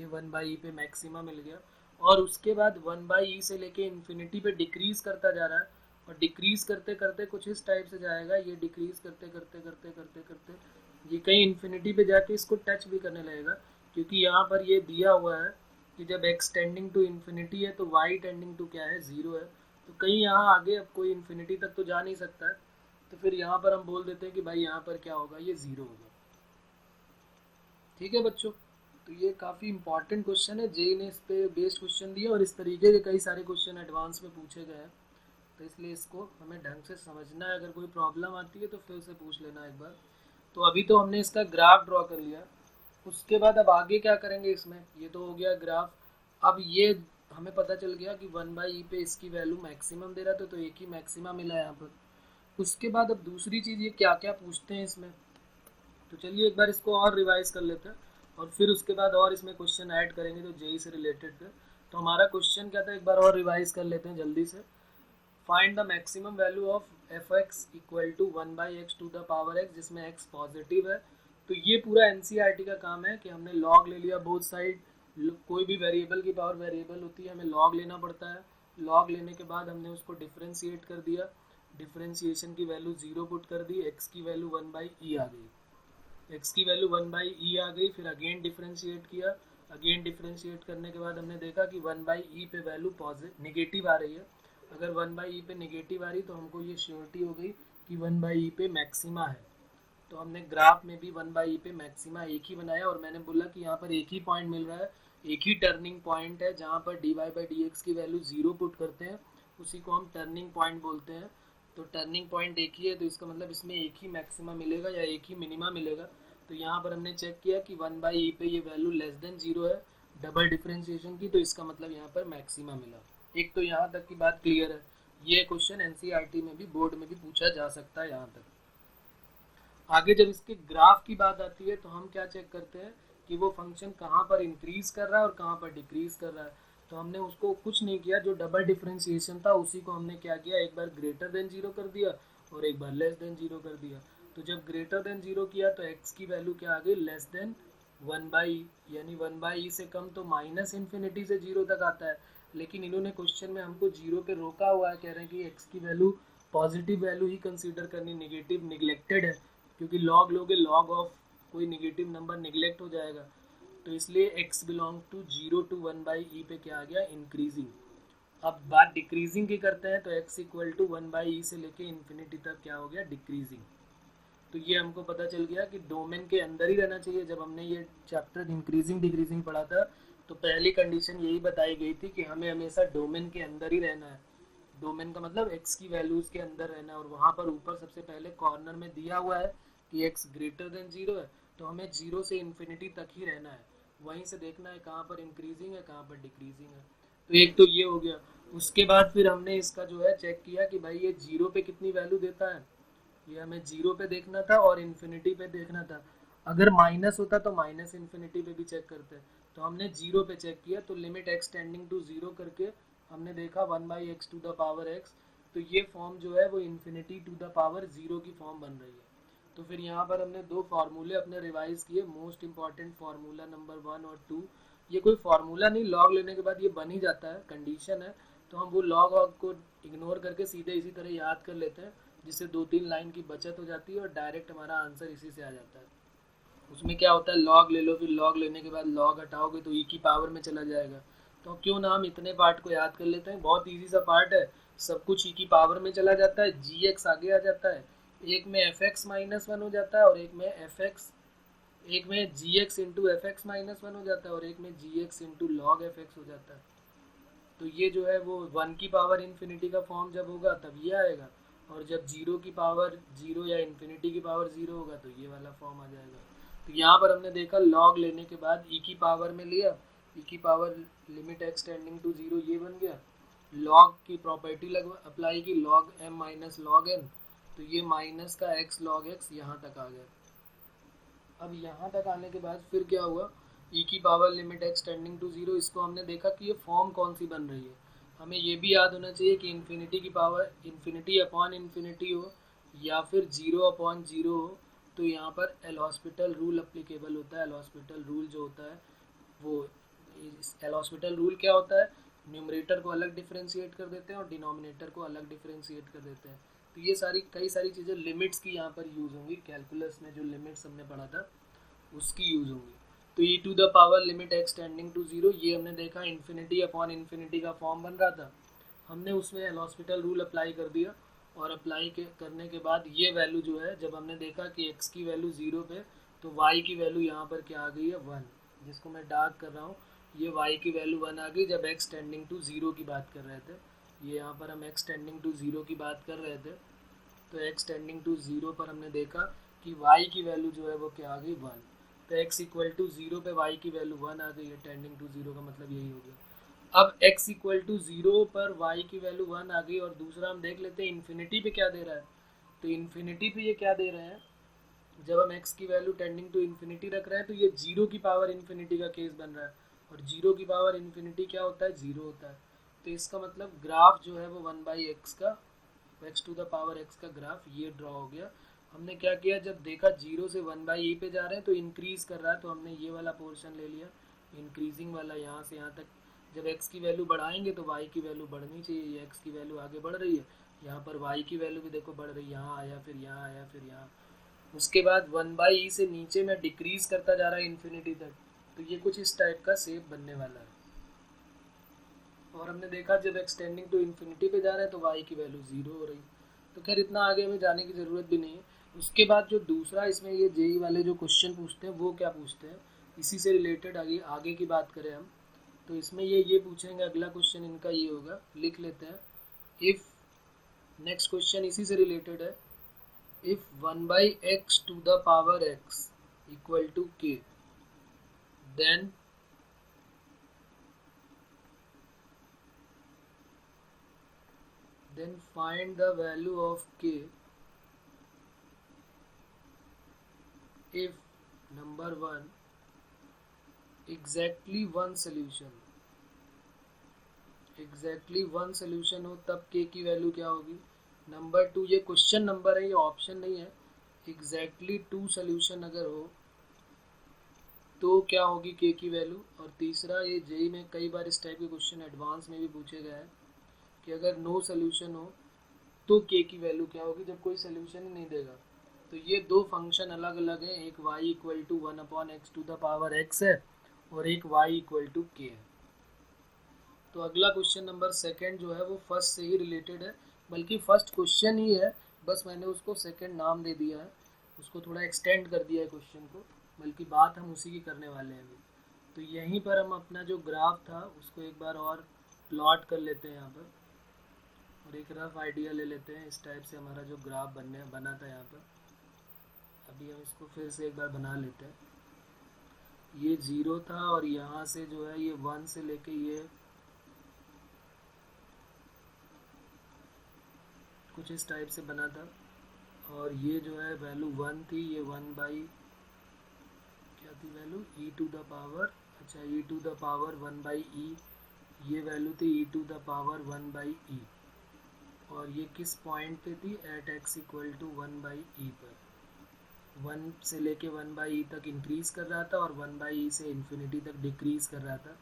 1/e पे मैक्सिमा मिल गया। और उसके बाद 1/e से लेके इन्फिनिटी पे डिक्रीज करता जा रहा है, और डिक्रीज करते करते कुछ इस टाइप से जाएगा, ये डिक्रीज करते करते करते करते करते ये कहीं इन्फिनिटी पे जाके इसको टच भी करने लगेगा, क्योंकि यहाँ पर ये दिया हुआ है कि जब x टेंडिंग टू इन्फिनिटी है तो y टेंडिंग टू क्या है, 0 है। तो कहीं यहाँ आगे अब कोई इन्फिनिटी तक तो जा नहीं सकता है, तो फिर यहाँ पर हम बोल देते हैं कि भाई यहाँ पर क्या होगा, ये 0 होगा। ठीक है बच्चों, तो ये काफ़ी इंपॉर्टेंट क्वेश्चन है, जेई ने इस पे बेस्ड क्वेश्चन दिया और इस तरीके के कई सारे क्वेश्चन एडवांस में पूछे गए हैं, तो इसलिए इसको हमें ढंग से समझना है। अगर कोई प्रॉब्लम आती है तो फिर से पूछ लेना एक बार। तो अभी तो हमने इसका ग्राफ ड्रॉ कर लिया, उसके बाद अब आगे क्या करेंगे इसमें, ये तो हो गया ग्राफ। अब ये हमें पता चल गया कि 1/e पे इसकी वैल्यू मैक्सिमम दे रहा था, तो एक ही मैक्सिमा मिला यहाँ पर। उसके बाद अब दूसरी चीज़ ये क्या क्या पूछते हैं इसमें, तो चलिए एक बार इसको और रिवाइज कर लेते हैं और फिर उसके बाद और इसमें क्वेश्चन ऐड करेंगे जो जेई से रिलेटेड थे। तो हमारा क्वेश्चन क्या था, एक बार और रिवाइज कर लेते हैं जल्दी से। Find the maximum value of f x equal to 1/x to the power x, जिसमें x पॉजिटिव है। तो ये पूरा एनसीईआरटी का काम है कि हमने लॉग ले लिया बोथ साइड, कोई भी वेरिएबल की पावर वेरिएबल होती है, हमें लॉग लेना पड़ता है। लॉग लेने के बाद हमने उसको डिफ्रेंशिएट कर दिया, डिफ्रेंशिएशन की वैल्यू 0 पुट कर दी, x की वैल्यू 1/e आ गई, x की वैल्यू 1/e आ गई। फिर अगेन डिफ्रेंशिएट किया, अगेन डिफ्रेंशिएट करने के बाद हमने देखा कि 1/e पे वैल्यू पॉजिटिव नेगेटिव आ रही है। अगर 1/e पे नेगेटिव आ रही तो हमको ये श्योरिटी हो गई कि 1/e पे मैक्सिमा है। तो हमने ग्राफ में भी 1/e पे मैक्सिमा एक ही बनाया, और मैंने बोला कि यहाँ पर एक ही पॉइंट मिल रहा है, एक ही टर्निंग पॉइंट है जहाँ पर dy/dx की वैल्यू 0 पुट करते हैं, उसी को हम टर्निंग पॉइंट बोलते हैं। तो टर्निंग पॉइंट एक ही है, तो इसका मतलब इसमें एक ही मैक्सिमा मिलेगा या एक ही मिनिमा मिलेगा। तो यहाँ पर हमने चेक किया कि 1/e पे ये वैल्यू लेस देन 0 है डबल डिफ्रेंशिएशन की, तो इसका मतलब यहाँ पर मैक्सिमा मिला। एक तो यहाँ तक की बात क्लियर है, ये क्वेश्चन एनसीईआरटी में भी बोर्ड में भी पूछा जा सकता है यहाँ तक। आगे जब इसके ग्राफ की बात आती है तो हम क्या चेक करते हैं कि वो फंक्शन कहाँ पर इंक्रीज कर रहा है और कहाँ पर डिक्रीज कर रहा है। तो हमने उसको कुछ नहीं किया, जो डबल डिफ्रेंशिएशन था उसी को हमने क्या किया, एक बार ग्रेटर देन 0 कर दिया और एक बार लेस देन 0 कर दिया। तो जब ग्रेटर देन 0 किया तो x की वैल्यू क्या आ गई, लेस देन 1/e, यानी 1/e से कम तो माइनस इन्फिनिटी से 0 तक आता है। लेकिन इन्होंने क्वेश्चन में हमको 0 पे रोका हुआ है, कह रहे हैं कि x की वैल्यू पॉजिटिव वैल्यू ही कंसीडर करनी, नेगेटिव निगलेक्टेड है, क्योंकि लॉग लोगे लॉग ऑफ कोई नेगेटिव नंबर निगलेक्ट हो जाएगा। तो इसलिए x belong to 0 to 1/e पे क्या आ गया, इंक्रीजिंग। अब बात डिक्रीजिंग की करते हैं, तो x इक्वल टू 1/e से लेके इन्फिनिटी तक क्या हो गया, डिक्रीजिंग। तो ये हमको पता चल गया कि डोमेन के अंदर ही रहना चाहिए। जब हमने ये चैप्टर इंक्रीजिंग डिक्रीजिंग पढ़ा था तो पहली कंडीशन यही बताई गई थी कि हमें हमेशा डोमेन के अंदर ही रहना है। डोमेन का मतलब x की वैल्यूज के अंदर रहना है, और वहाँ पर ऊपर सबसे पहले कॉर्नर में दिया हुआ है कि x ग्रेटर देन 0 है, तो हमें 0 से इन्फिनिटी तक ही रहना है, वहीं से देखना है कहाँ पर इंक्रीजिंग है कहाँ पर डिक्रीजिंग है। तो एक तो ये हो गया। उसके बाद फिर हमने इसका जो है चेक किया कि भाई ये 0 पे कितनी वैल्यू देता है, ये हमें 0 पे देखना था और इन्फिनिटी पे देखना था। अगर माइनस होता तो माइनस इन्फिनिटी पे भी चेक करते, तो हमने 0 पे चेक किया। तो लिमिट x टेंडिंग टू 0 करके हमने देखा 1/x to the power x, तो ये फॉर्म जो है वो इन्फिनिटी टू द पावर 0 की फॉर्म बन रही है। तो फिर यहाँ पर हमने दो फार्मूले अपने रिवाइज किए, मोस्ट इंपॉर्टेंट फार्मूला नंबर 1 और 2। ये कोई फार्मूला नहीं, लॉग लेने के बाद ये बन ही जाता है, कंडीशन है। तो हम वो लॉग को इग्नोर करके सीधे इसी तरह याद कर लेते हैं, जिससे 2-3 लाइन की बचत हो जाती है और डायरेक्ट हमारा आंसर इसी से आ जाता है। उसमें क्या होता है, लॉग ले लो, फिर लॉग लेने के बाद लॉग हटाओगे तो ई की पावर में चला जाएगा, तो क्यों ना हम इतने पार्ट को याद कर लेते हैं, बहुत इजी सा पार्ट है, सब कुछ ई की पावर में चला जाता है, जी एक्स आगे आ जाता है, एक में एफ एक्स माइनस वन हो जाता है और एक में एफ एक्स, एक में g x into f x minus one हो जाता है और एक में g x into log f x हो जाता है। तो ये जो है वो वन की पावर इन्फिनिटी का फॉर्म जब होगा तब ये आएगा, और जब जीरो की पावर जीरो या इन्फिनिटी की पावर जीरो होगा तो ये वाला फॉर्म आ जाएगा। तो यहाँ पर हमने देखा लॉग लेने के बाद ई की पावर में लिया, ई की power limit x tending to zero ये बन गया, लॉग की प्रॉपर्टी लग अप्लाई की, log m minus log n, तो ये माइनस का एक्स लॉग एक्स यहाँ तक आ गया। अब यहाँ तक आने के बाद फिर क्या हुआ, ई की power limit x tending to zero, इसको हमने देखा कि ये फॉर्म कौन सी बन रही है। हमें ये भी याद होना चाहिए कि इन्फिनिटी की पावर इन्फिनिटी अपॉन इन्फिनिटी हो या फिर जीरो अपॉन जीरो हो, तो यहाँ पर एल हॉस्पिटल रूल अप्लीकेबल होता है। एल हॉस्पिटल रूल जो होता है वो, एल हॉस्पिटल रूल क्या होता है, न्यूमरेटर को अलग डिफ्रेंशिएट कर देते हैं और डिनोमिनेटर को अलग डिफ्रेंशिएट कर देते हैं। तो ये सारी कई सारी चीज़ें लिमिट्स की यहाँ पर यूज़ होंगी, कैलकुलस में जो लिमिट्स हमने पढ़ा था उसकी यूज़ होंगी। तो e to the power limit x tending to zero, ये हमने देखा इन्फिनिटी अपॉन इन्फिनिटी का फॉर्म बन रहा था, हमने उसमें एल हॉस्पिटल रूल अप्लाई कर दिया, और अप्लाई करने के बाद ये वैल्यू जो है, जब हमने देखा कि एक्स की वैल्यू ज़ीरो पे, तो वाई की वैल्यू यहाँ पर क्या आ गई है, वन, जिसको मैं डार्क कर रहा हूँ, ये वाई की वैल्यू वन आ गई जब एक्स टेंडिंग टू ज़ीरो की बात कर रहे थे। ये यहाँ पर हम एक्स टेंडिंग टू ज़ीरो की बात कर रहे थे, तो एक्स टेंडिंग टू ज़ीरो पर हमने देखा कि वाई की वैल्यू जो है वो क्या आ गई, वन। तो एक्स इक्वल टू ज़ीरो पे वाई की वैल्यू वन आ गई है, टेंडिंग टू ज़ीरो का मतलब यही हो गया। अब x इक्वल टू ज़ीरो पर y की वैल्यू वन आ गई, और दूसरा हम देख लेते हैं इन्फिनिटी पे क्या दे रहा है। तो इन्फिनिटी पे ये क्या दे रहे हैं, जब हम x की वैल्यू टेंडिंग टू इन्फिनिटी रख रहे हैं तो ये जीरो की पावर इन्फिनिटी का केस बन रहा है, और जीरो की पावर इन्फिनिटी क्या होता है, जीरो होता है। तो इसका मतलब ग्राफ जो है वो वन बाई एक्स का, x to the power x का ग्राफ ये ड्रॉ हो गया। हमने क्या किया, जब देखा जीरो से वन बाई ए पे जा रहे हैं तो इंक्रीज कर रहा है, तो हमने ये वाला पोर्शन ले लिया, इंक्रीजिंग वाला, यहाँ से यहाँ तक। जब x की वैल्यू बढ़ाएंगे तो y की वैल्यू बढ़नी चाहिए, ये x की वैल्यू आगे बढ़ रही है, यहाँ पर y की वैल्यू भी देखो बढ़ रही है, यहाँ आया फिर यहाँ आया फिर यहाँ। उसके बाद वन बाई ई से नीचे में डिक्रीज करता जा रहा है इन्फिनिटी तक, तो ये कुछ इस टाइप का शेप बनने वाला है। और हमने देखा जब एक्सटेंडिंग टू इन्फिनिटी पे जा रहा है तो y की वैल्यू ज़ीरो हो रही। तो खैर इतना आगे हमें जाने की ज़रूरत भी नहीं है। उसके बाद जो दूसरा इसमें ये जेई वाले जो क्वेश्चन पूछते हैं वो क्या पूछते हैं, इसी से रिलेटेड आगे आगे की बात करें हम, तो इसमें ये पूछेंगे, अगला क्वेश्चन इनका ये होगा, लिख लेते हैं। इफ़, नेक्स्ट क्वेश्चन इसी से रिलेटेड है, if one by x to the power x equal to k, then find the value of k if number one exactly one solution हो, तब k की वैल्यू क्या होगी। नंबर टू, ये question number है, ये ऑप्शन नहीं है, एग्जैक्टली टू सोल्यूशन अगर हो तो क्या होगी k की वैल्यू। और तीसरा, ये जेई में कई बार इस टाइप के क्वेश्चन एडवांस में भी पूछे गए हैं कि अगर नो सोल्यूशन हो तो k की वैल्यू क्या होगी, जब कोई सोल्यूशन ही नहीं देगा। तो ये दो फंक्शन अलग अलग हैं, एक y equal to one upon x to the power x है और एक y इक्वल टू k है। तो अगला क्वेश्चन नंबर सेकंड जो है वो फर्स्ट से ही रिलेटेड है, बल्कि फर्स्ट क्वेश्चन ही है, बस मैंने उसको सेकंड नाम दे दिया है, उसको थोड़ा एक्सटेंड कर दिया है क्वेश्चन को, बल्कि बात हम उसी की करने वाले हैं अभी। तो यहीं पर हम अपना जो ग्राफ था उसको एक बार और प्लॉट कर लेते हैं यहाँ पर, और एक रफ आइडिया ले लेते हैं। इस टाइप से हमारा जो ग्राफ बना था यहाँ पर, अभी हम इसको फिर से एक बार बना लेते हैं। ये ज़ीरो था और यहाँ से जो है ये वन से लेके ये कुछ इस टाइप से बना था, और ये जो है वैल्यू वन थी, ये वन बाई क्या थी value, e to the power, अच्छा e to the power one by e, ये वैल्यू थी e to the power one by e, और ये किस पॉइंट पे थी, at x equal to one by e पर। वन से लेके वन बाई ई तक इंक्रीज़ कर रहा था और वन बाई ई से इन्फिनिटी तक डिक्रीज़ कर रहा था,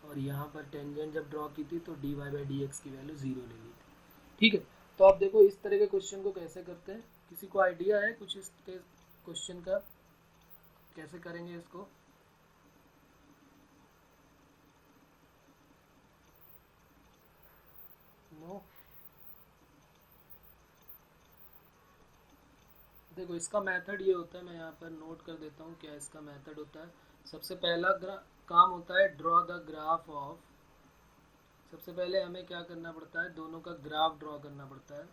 और यहाँ पर टेंजेंट जब ड्रॉ की थी तो d y by d x की वैल्यू ज़ीरो ले ली थी। ठीक है, तो आप देखो इस तरह के क्वेश्चन को कैसे करते हैं, किसी को आइडिया है कुछ इसके क्वेश्चन का, कैसे करेंगे इसको। नो। देखो इसका मेथड ये होता है, मैं यहाँ पर नोट कर देता हूँ क्या इसका मेथड होता है। सबसे पहला काम होता है ड्रॉ द ग्राफ ऑफ। सबसे पहले हमें क्या करना पड़ता है, दोनों का ग्राफ ड्रॉ करना पड़ता है।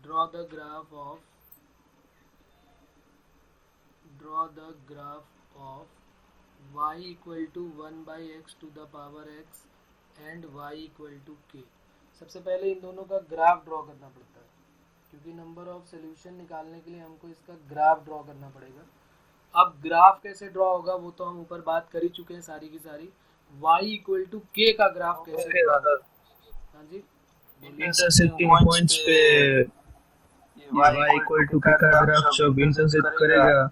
Draw the graph of, draw the graph of y equal to 1/x to the power x and y equal to k। सबसे पहले इन दोनों का ग्राफ ड्रॉ करना पड़ता है, क्योंकि नंबर ऑफ सोल्यूशन निकालने के लिए हमको इसका ग्राफ ड्रॉ करना पड़ेगा। अब ग्राफ कैसे ड्रॉ होगा वो तो हम ऊपर बात कर ही चुके हैं सारी की सारी। y इक्वल टू k का ग्राफ कैसे ड्रॉ होगा? हाँ जी इंटरसेक्टिंग पॉइंट्स पे y इक्वल टू k का ग्राफ जब इंटरसेक्ट करेगा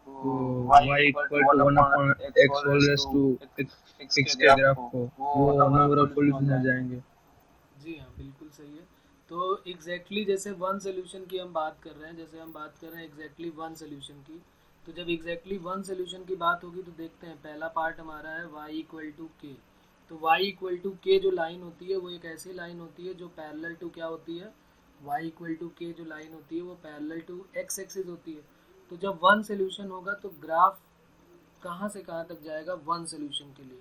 तो y equal to 1/x whole raise to x के ग्राफ को वो नंबर ऑफ सॉल्यूशन हो जाएंगे। जी हाँ बिल्कुल सही है। तो एग्जैक्टली जैसे वन सोल्यूशन की हम बात कर रहे हैं, जैसे हम बात कर रहे हैं एग्जैक्टली वन सोल्यूशन की, तो जब एग्जैक्टली वन सोल्यूशन की बात होगी तो देखते हैं पहला पार्ट हमारा है y इक्वल टू के। तो y इक्वल टू के जो लाइन होती है वो एक ऐसी लाइन होती है जो पैरेलल टू क्या होती है, y इक्वल टू के जो लाइन होती है वो पैरेलल टू x एक्सिस होती है। तो जब वन सोल्यूशन होगा तो ग्राफ कहाँ से कहाँ तक जाएगा वन सोल्यूशन के लिए।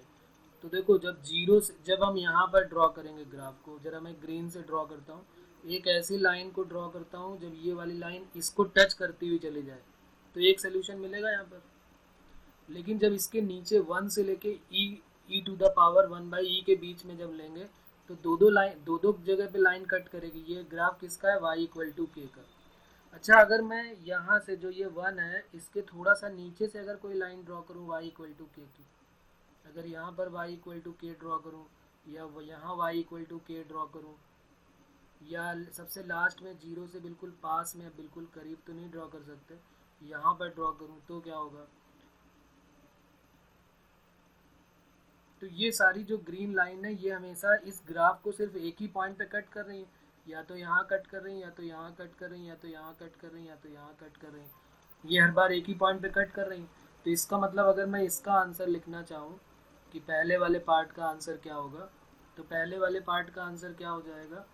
तो देखो जब जीरो से, जब हम यहाँ पर ड्रॉ करेंगे ग्राफ को, जरा मैं ग्रीन से ड्रॉ करता हूँ, एक ऐसी लाइन को ड्रॉ करता हूँ जब ये वाली लाइन इसको टच करती हुई चली जाए तो एक सोल्यूशन मिलेगा यहाँ पर। लेकिन जब इसके नीचे वन से लेके ई टू द पावर 1/e के बीच में जब लेंगे तो दो दो जगह पे लाइन कट करेगी। ये ग्राफ किसका है, y इक्वल टू के का। अच्छा अगर मैं यहाँ से जो ये वन है इसके थोड़ा सा नीचे से अगर कोई लाइन ड्रॉ करूँ y इक्वल टू के की, अगर यहाँ पर y इक्वल टू के ड्रॉ करूँ या यहाँ y इक्वल टू के ड्रॉ करूँ, या सबसे लास्ट में जीरो से बिल्कुल पास में बिल्कुल करीब तो नहीं ड्रॉ कर सकते, यहाँ पर ड्रॉ करूँ तो क्या होगा। तो ये सारी जो ग्रीन लाइन है ये हमेशा इस ग्राफ को सिर्फ एक ही पॉइंट पे कट कर रही है, या तो यहाँ कट कर रही है, या तो यहाँ कट कर रही है, या तो यहाँ कट कर रही है, या तो यहाँ कट कर रही है। ये हर बार एक ही पॉइंट पे कट कर रही है। तो इसका मतलब अगर मैं इसका आंसर लिखना चाहूँ कि पहले वाले पार्ट का आंसर क्या होगा, तो पहले वाले पार्ट का आंसर क्या हो जाएगा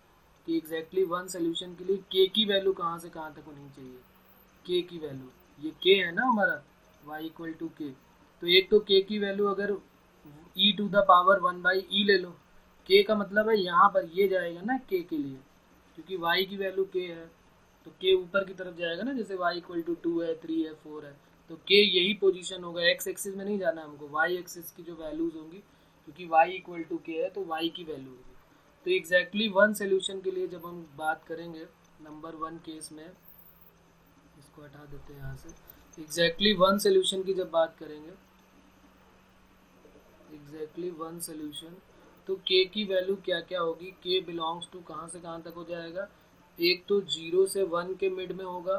कि एग्जैक्टली वन सोल्यूशन के लिए के की वैल्यू कहाँ से कहाँ तक होनी चाहिए। के की वैल्यू, ये के है ना हमारा y इक्वल टू के, तो एक तो के की वैल्यू अगर e to the power 1/e ले लो, k का मतलब है यहाँ पर ये जाएगा ना k के लिए, क्योंकि y की वैल्यू k है तो k ऊपर की तरफ जाएगा ना, जैसे y इक्वल टू 2 है 3 है 4 है, तो k यही पोजीशन होगा। x एक्सिस में नहीं जाना हमको, y एक्सिस की जो वैल्यूज होंगी, क्योंकि y इक्वल टू k है तो y की वैल्यू होगी। तो एग्जैक्टली वन सोल्यूशन के लिए जब हम बात करेंगे नंबर वन केस में, इसको हटा देते हैं यहाँ से, एग्जैक्टली वन सोल्यूशन की जब बात करेंगे, एग्जैक्टली वन सोल्यूशन, तो k की वैल्यू क्या क्या होगी, k बिलोंग्स टू कहाँ से कहाँ तक हो जाएगा, एक तो 0 से 1 के मिड में होगा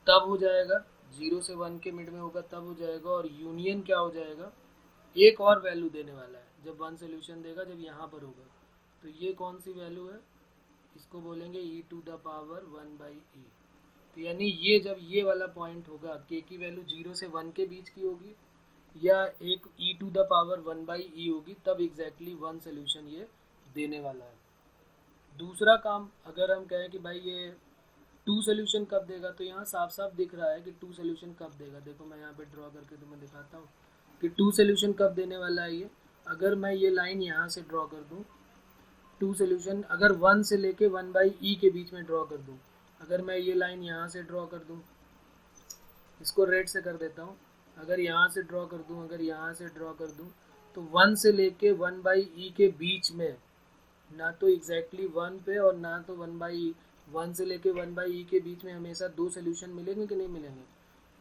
तब हो जाएगा, 0 से 1 के मिड में होगा तब हो जाएगा, और यूनियन क्या हो जाएगा, एक और वैल्यू देने वाला है जब वन सोल्यूशन देगा जब यहाँ पर होगा। तो ये कौन सी वैल्यू है, इसको बोलेंगे e to the power 1/e। तो यानी ये जब ये वाला पॉइंट होगा k की वैल्यू 0 से 1 के बीच की होगी या एक e to the power 1/e होगी, तब एग्जैक्टली वन सोल्यूशन ये देने वाला है। दूसरा काम अगर हम कहें कि भाई ये टू सोल्यूशन कब देगा, तो यहाँ साफ साफ दिख रहा है कि टू सोल्यूशन कब देगा। देखो मैं यहाँ पे ड्रॉ करके तुम्हें दिखाता हूँ कि टू सोल्यूशन कब देने वाला है ये। अगर मैं ये लाइन यहाँ से ड्रॉ कर दूँ, टू सोल्यूशन अगर 1 से लेके 1/e के बीच में ड्रॉ कर दूँ, अगर मैं ये लाइन यहाँ से ड्रॉ कर दूँ, इसको रेड से कर देता हूँ, अगर यहाँ से ड्रॉ कर दूँ, अगर यहाँ से ड्रॉ कर दूँ, तो 1 से लेके 1/e के बीच में ना तो एग्जैक्टली 1 पे और ना तो 1/e, 1 से लेके 1/e के बीच में हमेशा दो सोल्यूशन मिलेंगे कि नहीं मिलेंगे।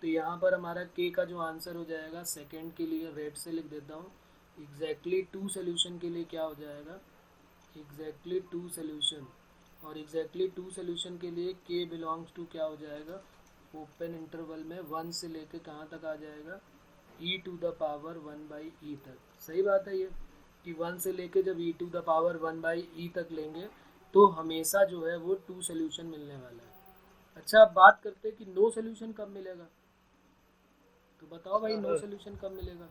तो यहाँ पर हमारा k का जो आंसर हो जाएगा सेकंड के लिए रेड से लिख देता हूँ, एग्जैक्टली टू सोल्यूशन के लिए क्या हो जाएगा, एग्जैक्टली टू सोल्यूशन, और एग्जैक्टली टू सोल्यूशन के लिए k बिलोंग्स टू क्या हो जाएगा, ओपन इंटरवल में 1 से लेके कहाँ तक आ जाएगा, e to the power 1/e तक। सही बात है ये कि 1 से लेके जब e to the power 1/e तक लेंगे तो हमेशा जो है वो टू सोल्यूशन मिलने वाला है। अच्छा अब बात करते हैं कि नो सोल्यूशन कब मिलेगा, तो बताओ भाई नो सोल्यूशन कब मिलेगा।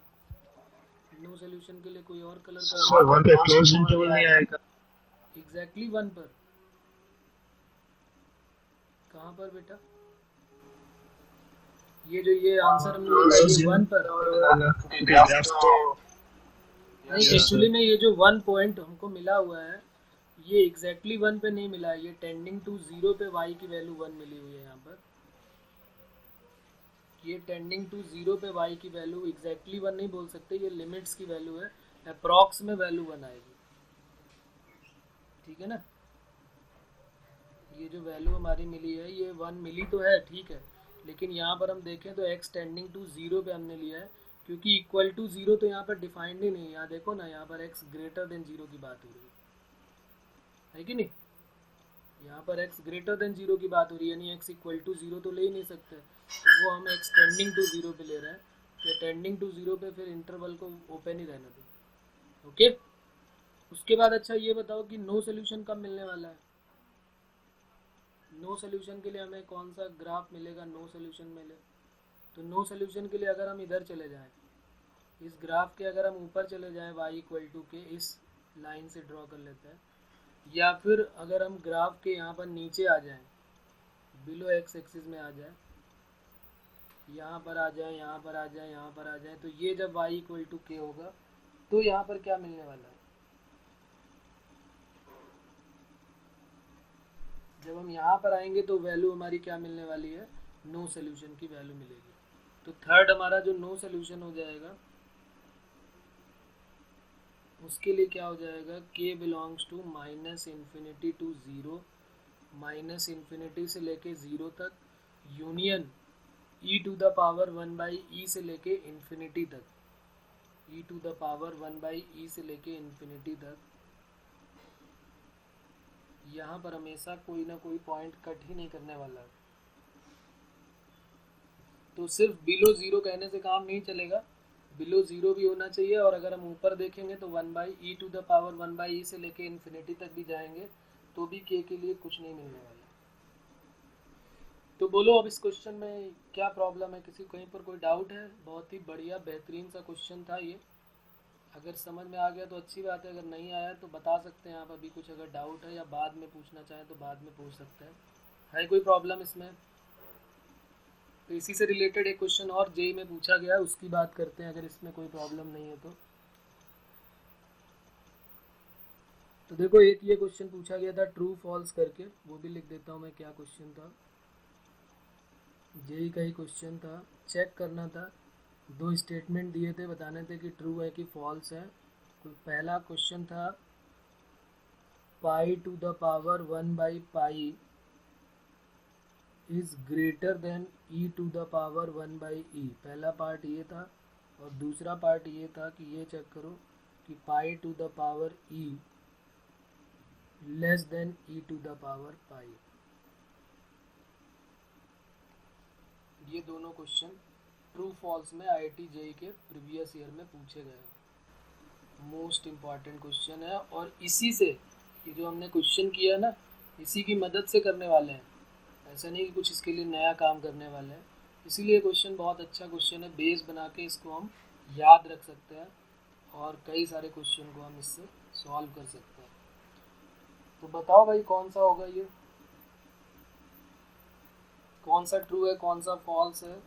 नो सोल्यूशन के लिए कोई और कलर वहाँ पे क्लोज इंटरवल नहीं आएगा। एग्जैक्टली 1 पर। कहाँ पर बेटा? ये जो ये आंसर हमने लिखा ये 1 पर नहीं, एक्चुअली में ये जो 1 पॉइंट हमको मिला हुआ है ये एग्जैक्टली 1 पे नहीं मिला है, ये टेंडिंग टू 0 पे y की वैल्यू 1 मिली हुई है यहाँ पर। ये टेंडिंग टू 0 पे y की वैल्यू एग्जैक्टली 1 नहीं बोल सकते, ये लिमिट्स की वैल्यू है, अप्रॉक्स में वैल्यू 1 आएगी, ठीक है ना। ये जो वैल्यू हमारी मिली है ये 1 मिली तो है, ठीक है, लेकिन यहाँ पर हम देखें तो x टेंडिंग टू 0 पे हमने लिया है, क्योंकि इक्वल टू 0 तो यहाँ पर डिफाइंड ही नहीं है। यहाँ देखो ना, यहाँ पर x ग्रेटर देन 0 की बात हो रही है कि नहीं? यहाँ पर x ग्रेटर देन 0 की बात हो रही है, यानी x इक्वल टू 0 तो ले ही नहीं सकते, तो वो हम x टेंडिंग टू 0 पे ले रहे हैं, तो टेंडिंग टू 0 पे फिर इंटरवल को ओपन ही रहने दो। ओके, उसके बाद अच्छा ये बताओ कि नो सोल्यूशन कब मिलने वाला है? नो सोल्यूशन के लिए हमें कौन सा ग्राफ मिलेगा? नो सोल्यूशन मिले तो नो सोल्यूशन के लिए अगर हम इधर चले जाएं, इस ग्राफ के अगर हम ऊपर चले जाएं y इक्वल टू के इस लाइन से ड्रॉ कर लेते हैं, या फिर अगर हम ग्राफ के यहाँ पर नीचे आ जाएं, बिलो एक्स एक्सिस में आ जाए, यहाँ पर आ जाए, यहाँ पर आ जाए, यहाँ पर आ जाए, तो ये जब y इक्वल टू के होगा तो यहाँ पर क्या मिलने वाला है? जब हम यहाँ पर आएंगे तो वैल्यू हमारी क्या मिलने वाली है? नो सोल्यूशन की वैल्यू मिलेगी। तो थर्ड हमारा जो नो सोल्यूशन हो जाएगा उसके लिए क्या हो जाएगा? k belongs to minus infinity to 0, minus infinity से लेके 0 तक, union e to the power 1 by e से लेके इन्फिनिटी तक, e to the power 1 by e से लेके इन्फिनिटी तक। यहाँ पर हमेशा कोई ना कोई पॉइंट कट ही नहीं करने वाला है, तो सिर्फ बिलो 0 कहने से काम नहीं चलेगा, बिलो 0 भी होना चाहिए, और अगर हम ऊपर देखेंगे तो 1 by e to the power 1 by e से लेके इन्फिनिटी तक भी जाएंगे तो भी k के लिए कुछ नहीं मिलने वाला। तो बोलो अब इस क्वेश्चन में क्या प्रॉब्लम है? किसी कहीं पर कोई डाउट है? बहुत ही बढ़िया बेहतरीन सा क्वेश्चन था ये, अगर समझ में आ गया तो अच्छी बात है, अगर नहीं आया तो बता सकते हैं आप अभी कुछ, अगर डाउट है या बाद में पूछना चाहें तो बाद में पूछ सकते हैं। है कोई प्रॉब्लम इसमें? तो इसी से रिलेटेड एक क्वेश्चन और जेई में पूछा गया है, उसकी बात करते हैं, अगर इसमें कोई प्रॉब्लम नहीं है तो। तो देखो एक ये क्वेश्चन पूछा गया था ट्रू फॉल्स करके, वो भी लिख देता हूँ मैं क्या क्वेश्चन था। जेई का ही क्वेश्चन था, चेक करना था, दो स्टेटमेंट दिए थे, बताने थे कि ट्रू है कि फॉल्स है। तो पहला क्वेश्चन था pi to the power 1 by pi is greater than e to the power 1 by e, पहला पार्ट ये था, और दूसरा पार्ट ये था कि ये चेक करो कि pi to the power e less than e to the power pi. ये दोनों क्वेश्चन ट्रू फॉल्स में IIT JEE के प्रीवियस ईयर में पूछे गए, मोस्ट इम्पॉर्टेंट क्वेश्चन है, और इसी से ये जो हमने क्वेश्चन किया ना इसी की मदद से करने वाले हैं, ऐसा नहीं कि कुछ इसके लिए नया काम करने वाले हैं, इसीलिए क्वेश्चन बहुत अच्छा क्वेश्चन है, बेस बना के इसको हम याद रख सकते हैं और कई सारे क्वेश्चन को हम इससे सॉल्व कर सकते हैं। तो बताओ भाई कौन सा होगा ये, कौन सा ट्रू है कौन सा फॉल्स है?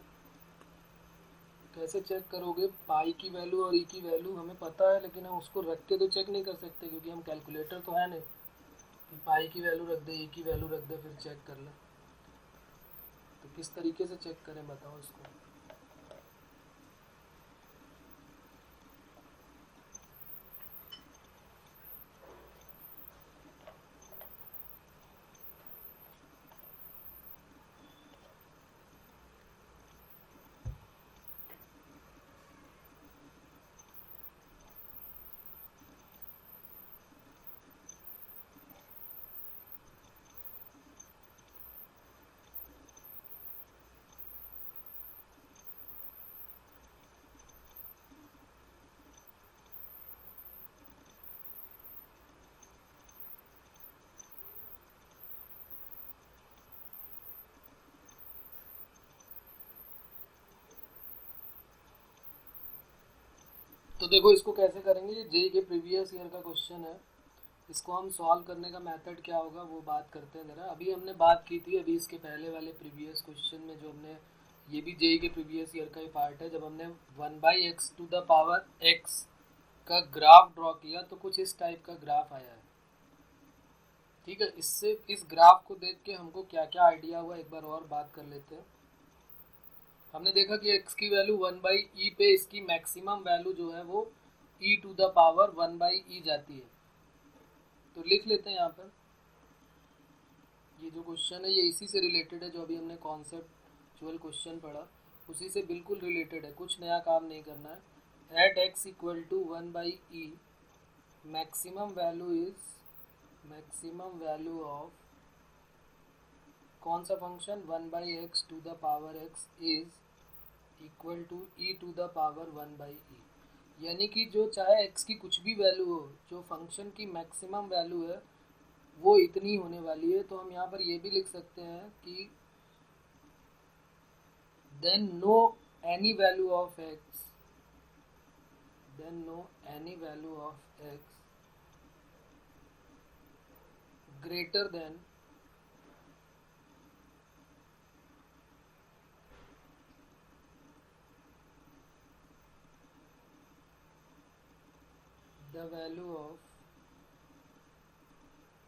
कैसे चेक करोगे? पाई की वैल्यू और ई की वैल्यू हमें पता है, लेकिन हम उसको रख के तो चेक नहीं कर सकते क्योंकि हम कैलकुलेटर तो है नहीं कि पाई की वैल्यू रख दे, ई की वैल्यू रख दे फिर चेक कर ले। तो किस तरीके से चेक करें बताओ इसको? तो देखो इसको कैसे करेंगे, ये जेई के प्रीवियस ईयर का क्वेश्चन है, इसको हम सॉल्व करने का मेथड क्या होगा वो बात करते हैं ज़रा। अभी हमने बात की थी अभी इसके पहले वाले प्रीवियस क्वेश्चन में, जो हमने, ये भी जेई के प्रीवियस ईयर का ही पार्ट है, जब हमने 1/x का ग्राफ ड्रॉ किया तो कुछ इस टाइप का ग्राफ आया है। ठीक है, इससे इस ग्राफ को देख के हमको क्या क्या आइडिया हुआ एक बार और बात कर लेते हैं। हमने देखा कि x की वैल्यू 1/e पे इसकी मैक्सिमम वैल्यू जो है वो e⁻ 1/e जाती है। तो लिख लेते हैं यहाँ पर, ये जो क्वेश्चन है ये इसी से रिलेटेड है, जो अभी हमने कॉन्सेप्चुअल क्वेश्चन पढ़ा उसी से बिल्कुल रिलेटेड है, कुछ नया काम नहीं करना है। एट x = 1/e maximum value of कौन सा function 1/x is equal to e⁻ 1/e, यानी कि जो चाहे x की कुछ भी वैल्यू हो, जो फंक्शन की मैक्सिमम वैल्यू है वो इतनी होने वाली है। तो हम यहाँ पर ये भी लिख सकते हैं कि then no any value of x greater than the value of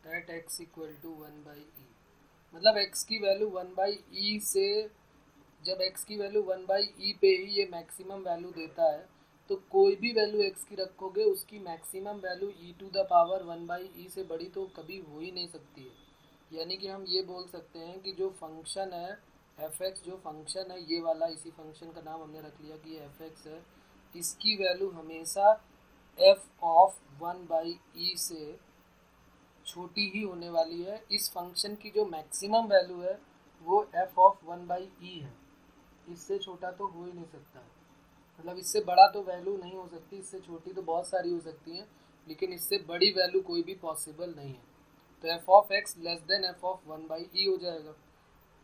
at x = 1/e, मतलब x की वैल्यू 1/e से, जब x की वैल्यू 1/e पे ही ये मैक्सिमम वैल्यू देता है तो कोई भी वैल्यू x की रखोगे उसकी मैक्सिमम वैल्यू e⁻ 1/e से बड़ी तो कभी हो ही नहीं सकती है। यानी कि हम ये बोल सकते हैं कि जो फंक्शन है f(x), जो फंक्शन है ये वाला, इसी फंक्शन का नाम हमने रख लिया कि ये f(x) है, इसकी वैल्यू हमेशा f(1/e) से छोटी ही होने वाली है। इस फंक्शन की जो मैक्सिमम वैल्यू है वो f(1/e) है, इससे छोटा तो हो ही नहीं सकता, मतलब इससे बड़ा तो वैल्यू नहीं हो सकती, इससे छोटी तो बहुत सारी हो सकती हैं लेकिन इससे बड़ी वैल्यू कोई भी पॉसिबल नहीं है। तो f(x) < f(1/e) हो जाएगा।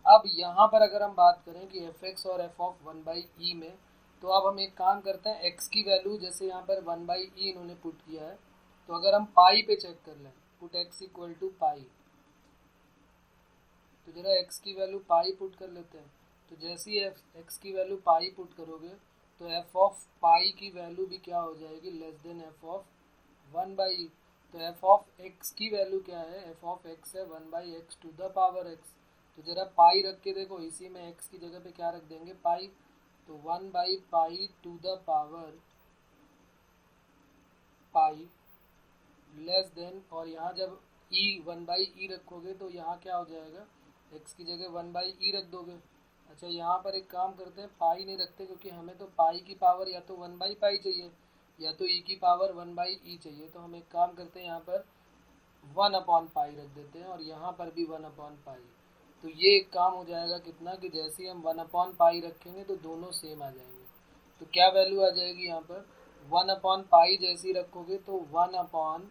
अब यहाँ पर अगर हम बात करें कि f(x) और f(1/e) में, तो अब हम एक काम करते हैं, x की वैल्यू जैसे यहाँ पर 1/e इन्होंने पुट किया है, तो अगर हम पाई पे चेक कर लें, पुट x = पाई, तो जरा x की वैल्यू पाई पुट कर लेते हैं। तो जैसे ही x की वैल्यू पाई पुट करोगे तो f ऑफ पाई की वैल्यू भी क्या हो जाएगी, < f ऑफ 1/e। तो f ऑफ x की वैल्यू क्या है, f ऑफ x है 1/x⁻x। तो जरा पाई रख के देखो, इसी में x की जगह पे क्या रख देंगे, पाई, तो 1/π⁻π लेस देन, और यहाँ जब e 1/e रखोगे तो यहाँ क्या हो जाएगा, x की जगह 1/e रख दोगे। अच्छा, यहाँ पर एक काम करते हैं, पाई नहीं रखते क्योंकि हमें तो पाई की पावर या तो 1/π चाहिए या तो e की पावर 1/e चाहिए। तो हम एक काम करते हैं, यहाँ पर 1/π रख देते हैं और यहाँ पर भी 1/π। तो ये एक काम हो जाएगा कितना, कि जैसे ही हम 1/π रखेंगे तो दोनों सेम आ जाएंगे। तो क्या वैल्यू आ जाएगी यहाँ पर, 1/π जैसे ही रखोगे तो 1/1/π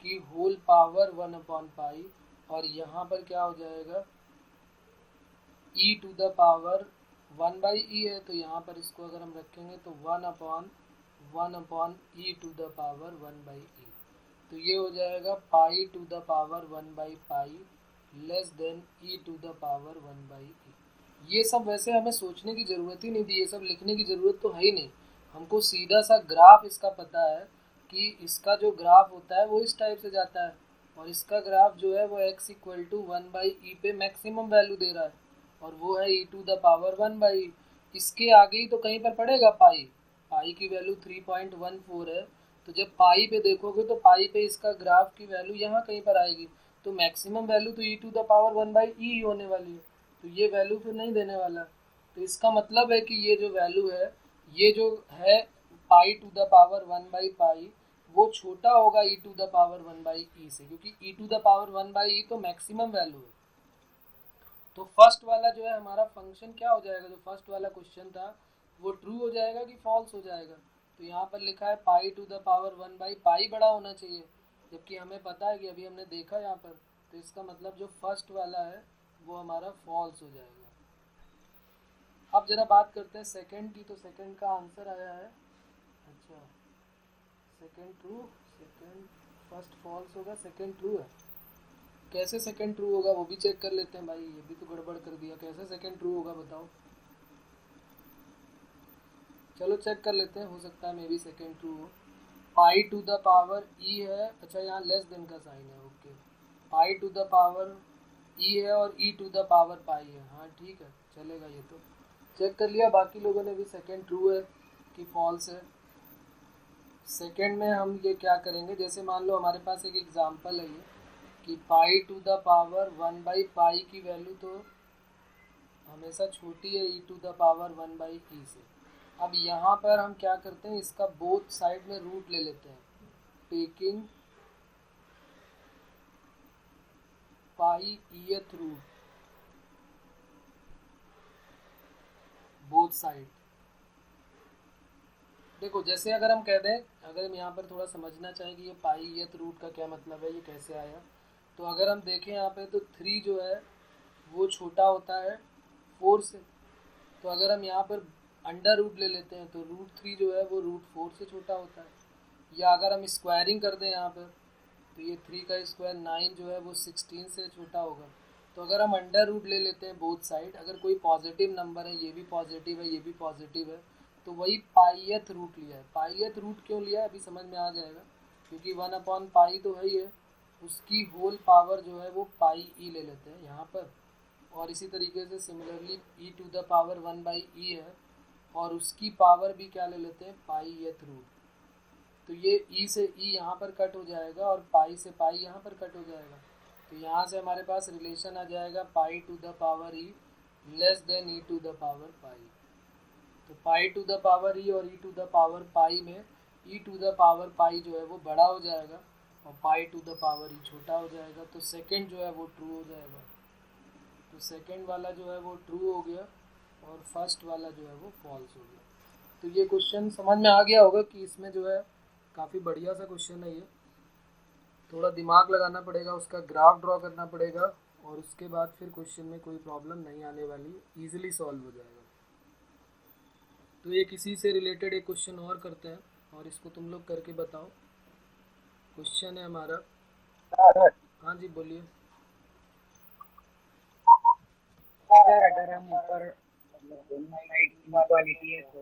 की होल पावर 1/π, और यहाँ पर क्या हो जाएगा, e⁻ 1/e है, तो यहाँ पर इसको अगर हम रखेंगे तो 1/1/e⁻ 1/e। तो ये हो जाएगा π⁻1/π लेस देन e⁻ 1/e। ये सब वैसे हमें सोचने की ज़रूरत ही नहीं थी, ये सब लिखने की ज़रूरत तो है ही नहीं, हमको सीधा सा ग्राफ इसका पता है कि इसका जो ग्राफ होता है वो इस टाइप से जाता है, और इसका ग्राफ जो है वो x = 1/e पे मैक्सिमम वैल्यू दे रहा है, और वो है e⁻ 1/e। इसके आगे ही तो कहीं पर पड़ेगा पाई, पाई की वैल्यू 3.14 है, तो जब पाई पे देखोगे तो पाई पे इसका ग्राफ की वैल्यू यहाँ कहीं पर आएगी, तो मैक्सिमम वैल्यू तो e⁻ 1/e ही होने वाली है, तो ये वैल्यू फिर नहीं देने वाला। तो इसका मतलब है कि ये जो वैल्यू है, ये जो है π⁻ 1/π, वो छोटा होगा e⁻ 1/e से, क्योंकि e⁻ 1/e तो मैक्सिमम वैल्यू है। तो फर्स्ट वाला जो है हमारा फंक्शन क्या हो जाएगा, जो फर्स्ट वाला क्वेश्चन था वो ट्रू हो जाएगा कि फॉल्स हो जाएगा। तो यहाँ पर लिखा है π⁻ 1/π बड़ा होना चाहिए, जबकि हमें पता है कि अभी हमने देखा यहाँ पर, तो इसका मतलब जो फर्स्ट वाला है वो हमारा फॉल्स हो जाएगा। अब जरा बात करते हैं सेकंड की, तो सेकंड का आंसर आया है, अच्छा second true, second first false होगा, सेकंड ट्रू है। कैसे सेकंड ट्रू होगा वो भी चेक कर लेते हैं भाई, ये भी तो गड़बड़ कर दिया। कैसे सेकंड ट्रू होगा बताओ? चलो चेक कर लेते हैं, हो सकता है मे बी सेकंड ट्रू हो। Pi to the power e है, अच्छा यहाँ लेस देन का साइन है, okay. Pi to the power e है और e to the power pi है, हाँ ठीक है चलेगा, ये तो चेक कर लिया। बाकी लोगों ने भी सेकंड ट्रू है कि फॉल्स है। सेकंड में हम ये क्या करेंगे, जैसे मान लो हमारे पास एक एग्जांपल है ये कि पाई टू द पावर 1/पाई की वैल्यू तो हमेशा छोटी है ई टू द पावर 1/ई से। अब यहाँ पर हम क्या करते हैं, इसका बोथ साइड में रूट ले लेते हैं, टेकिंग पाई ईथ रूट बोथ साइड। देखो जैसे अगर हम कह दें, अगर हम यहाँ पर थोड़ा समझना चाहें कि ये पाई ईथ रूट का क्या मतलब है, ये कैसे आया, तो अगर हम देखें यहाँ पे तो 3 जो है वो छोटा होता है 4 से। तो अगर हम यहाँ पर अंडर रूट ले लेते हैं तो √3 जो है वो √4 से छोटा होता है। या अगर हम स्क्वायरिंग कर दें यहाँ पर तो ये 3 का स्क्वायर 9 जो है वो 16 से छोटा होगा। तो अगर हम अंडर रूट ले लेते हैं बोथ साइड, अगर कोई पॉजिटिव नंबर है, ये भी पॉजिटिव है, ये भी पॉजिटिव है, तो वही पाईएथ रूट लिया है। पाईएथ रूट क्यों लिया है अभी समझ में आ जाएगा, क्योंकि 1/पाई तो है ही है, उसकी होल पावर जो है वो पाई ई ले लेते हैं यहाँ पर। और इसी तरीके से similarly e to the power 1/ई है और उसकी पावर भी क्या ले लेते हैं, पाईएथ रूट। तो ये ई से ई यहाँ पर कट हो जाएगा और पाई से पाई यहाँ पर कट हो जाएगा। तो यहाँ से हमारे पास रिलेशन आ जाएगा pi to the power e less than e to the power pi. तो pi to the power e और e to the power pi में e to the power pi जो है वो बड़ा हो जाएगा और pi to the power e छोटा हो जाएगा। तो सेकंड जो है वो ट्रू हो जाएगा। तो सेकंड वाला जो है वो ट्रू हो गया और फर्स्ट वाला जो है वो फॉल्स हो गया। तो ये क्वेश्चन समझ में आ गया होगा कि इसमें जो है काफ़ी बढ़िया सा क्वेश्चन है ये। थोड़ा दिमाग लगाना पड़ेगा, उसका ग्राफ ड्रॉ करना पड़ेगा और उसके बाद फिर क्वेश्चन में कोई प्रॉब्लम नहीं आने वाली, इजीली सॉल्व हो जाएगा। तो ये किसी से रिलेटेड एक क्वेश्चन और करते हैं और इसको तुम लोग करके बताओ। क्वेश्चन है हमारा, हाँ जी बोलिए। अगर हम ऊपर दोनों साइड इक्वालिटी है तो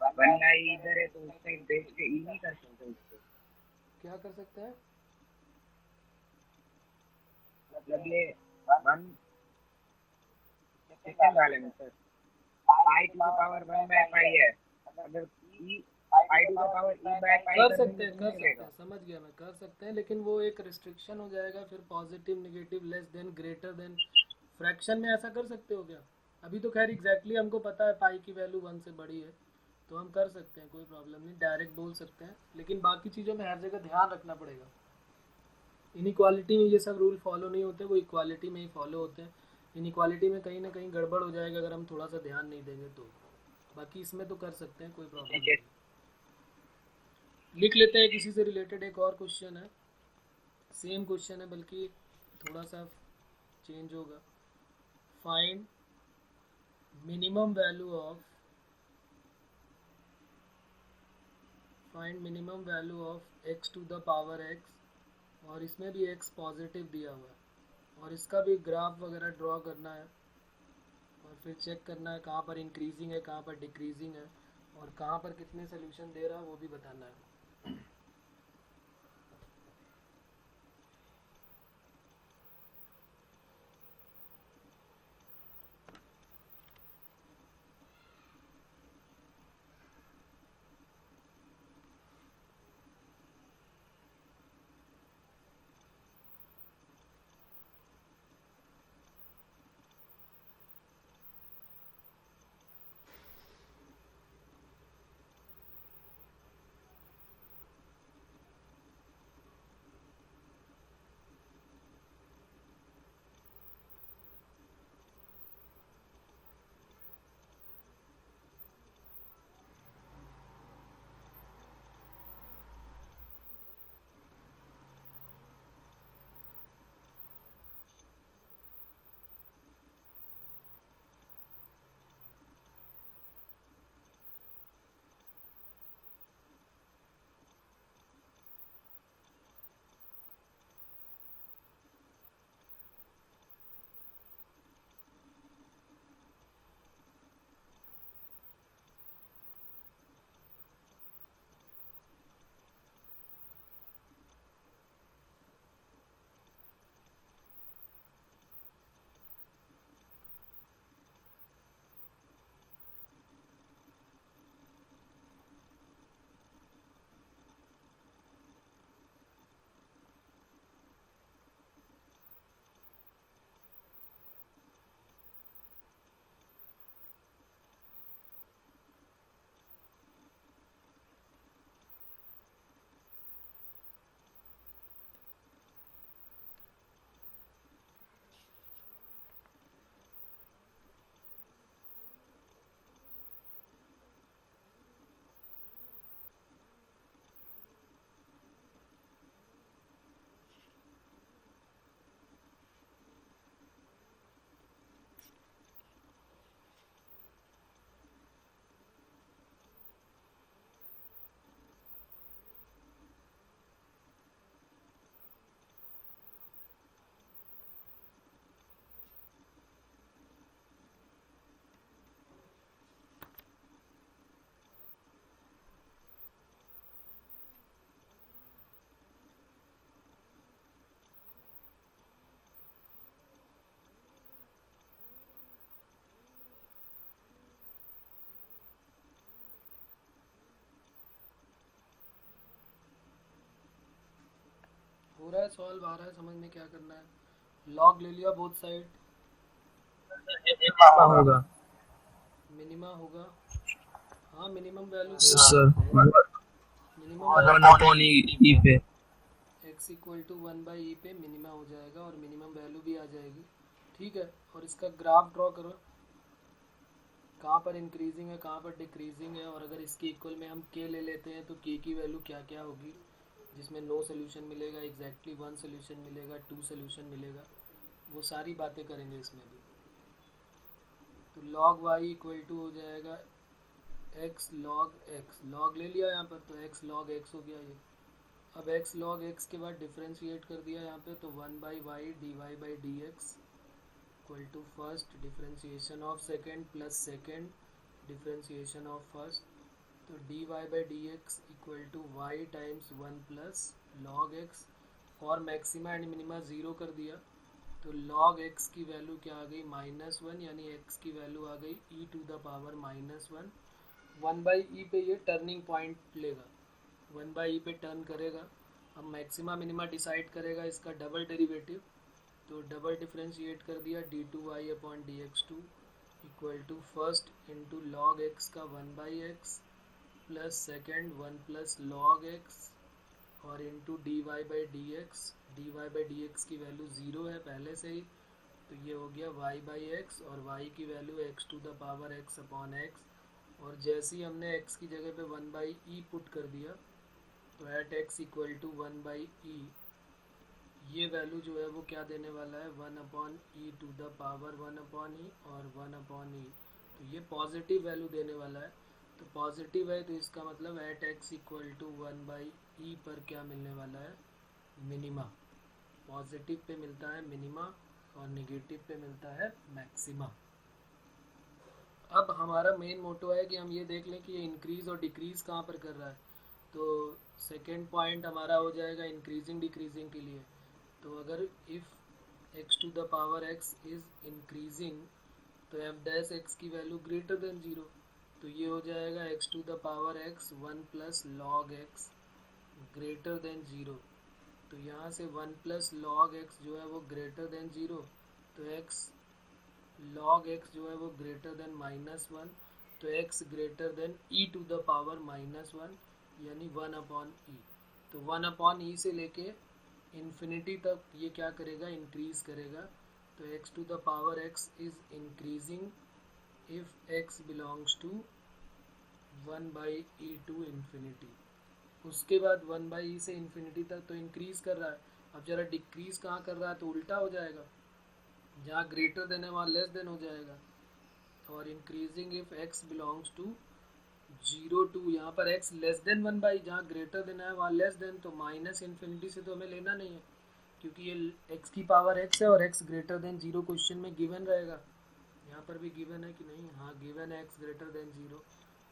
1/i इधर है तो उस साइड बेस पे ई नहीं कर सकते उसको? क्या कर सकते हैं? मतलब ये 1 सेकंड वाले में sir pi to the power 1/पाई है, अगर e pi to the power ई/पाई कर सकते हैं, समझ गया मैं, कर सकते हैं, लेकिन वो एक रिस्ट्रिक्शन हो जाएगा फिर, positive negative less than greater than. Fraction में ऐसा कर सकते हो क्या? अभी तो खैर एग्जैक्टली हमको पता है पाई की वैल्यू 1 से बड़ी है तो हम कर सकते हैं, कोई प्रॉब्लम नहीं, डायरेक्ट बोल सकते हैं। लेकिन बाकी चीज़ों में हर जगह ध्यान रखना पड़ेगा। इनइक्वालिटी में ये सब रूल फॉलो नहीं होते, वो इक्वालिटी में ही फॉलो होते हैं। इनइक्वालिटी में कहीं ना कहीं गड़बड़ हो जाएगा अगर हम थोड़ा सा ध्यान नहीं देंगे तो। बाकी इसमें तो कर सकते हैं, कोई प्रॉब्लम नहीं। लिख लेते हैं किसी से रिलेटेड एक और क्वेश्चन है, सेम क्वेश्चन है बल्कि थोड़ा सा चेंज होगा। Find minimum value of x to the power x, और इसमें भी x पॉजिटिव दिया हुआ है और इसका भी ग्राफ वगैरह ड्रॉ करना है और फिर चेक करना है कहाँ पर इंक्रीजिंग है, कहाँ पर डिक्रीजिंग है और कहाँ पर कितने सोल्यूशन दे रहा है वो भी बताना है। रहा है, सॉल्व आ रहा है समझ में क्या करना है। लॉग ले लिया बोथ साइड, होगा मिनिमा होगा। हाँ minimum value sir minimum 1 upon e पे x इक्वल टू 1/e पे मिनिमा हो जाएगा और मिनिमम वैल्यू भी आ जाएगी। ठीक है, और इसका ग्राफ ड्रॉ करो, कहाँ पर इंक्रीजिंग है कहाँ पर डिक्रीजिंग है, और अगर इसके इक्वल में हम k ले लेते हैं तो k की वैल्यू क्या क्या होगी, जिसमें नो सोल्यूशन मिलेगा, एग्जैक्टली 1 सोल्यूशन मिलेगा, 2 सोल्यूशन मिलेगा, वो सारी बातें करेंगे इसमें भी। तो log y इक्वल टू हो जाएगा x log x, log ले लिया यहाँ पर तो x log x हो गया ये। अब x log x के बाद डिफ्रेंशिएट कर दिया यहाँ पे, तो 1/y dy by dx equal to first differentiation of second plus second differentiation of first, तो dy by dx equal to y times 1 plus log x। For maxima and minima zero कर दिया, तो log x की value क्या आ गई -1, यानी x की value आ गई e to the power -1। 1/e पे ये टर्निंग पॉइंट लेगा, 1/e पे टर्न करेगा। अब मैक्सिमा मिनिमा डिसाइड करेगा इसका डबल डेरिवेटिव, तो डबल डिफ्रेंशिएट कर दिया d2y upon dx2 equal to first into log x का 1/x plus second 1 plus log x और इंटू dy बाई dx की वैल्यू 0 है पहले से ही, तो ये हो गया y बाई एक्स और y की value x to the power x upon x, और जैसे ही हमने x की जगह पे 1/e पुट कर दिया तो eight x equal to 1/e ये वैल्यू जो है वो क्या देने वाला है 1/e to the power 1/e और 1/e, तो ये पॉजिटिव वैल्यू देने वाला है। तो पॉजिटिव है तो इसका मतलब eight x equal to 1/e पर क्या मिलने वाला है मिनिमा। पॉजिटिव पे मिलता है मिनिमा और नेगेटिव पे मिलता है मैक्सिमा। अब हमारा मेन मोटो है कि हम ये देख लें कि ये इंक्रीज़ और डिक्रीज़ कहाँ पर कर रहा है, तो सेकेंड पॉइंट हमारा हो जाएगा इंक्रीजिंग डिक्रीजिंग के लिए। तो अगर if x to the power x is increasing तो एफ डैश एक्स की वैल्यू ग्रेटर देन 0, तो ये हो जाएगा x to the power x 1 plus log x greater than 0। तो यहाँ से 1 प्लस लॉग x जो है वो ग्रेटर देन 0, तो x log x जो है वो ग्रेटर देन -1, तो x greater than e to the power -1 यानी 1/e। तो 1/e से लेके इन्फिनिटी तक ये क्या करेगा इंक्रीज करेगा, तो x to the power x is increasing if x belongs to 1/e to infinity. उसके बाद 1/e से इन्फिनिटी तक तो इंक्रीज कर रहा है, अब जरा डिक्रीज कहाँ कर रहा है तो उल्टा हो जाएगा, जहाँ ग्रेटर देन है वहाँ लेस देन हो जाएगा। और increasing if x belongs to 0 to, यहाँ पर x लेस देन 1/e, जहाँ ग्रेटर देन है वहाँ लेस देन, तो माइनस इन्फिनिटी से तो हमें लेना नहीं है क्योंकि ये x की पावर x है और x ग्रेटर देन 0 क्वेश्चन में गिवन रहेगा। यहाँ पर भी गिवन है कि नहीं, हाँ गिवन है x ग्रेटर देन 0,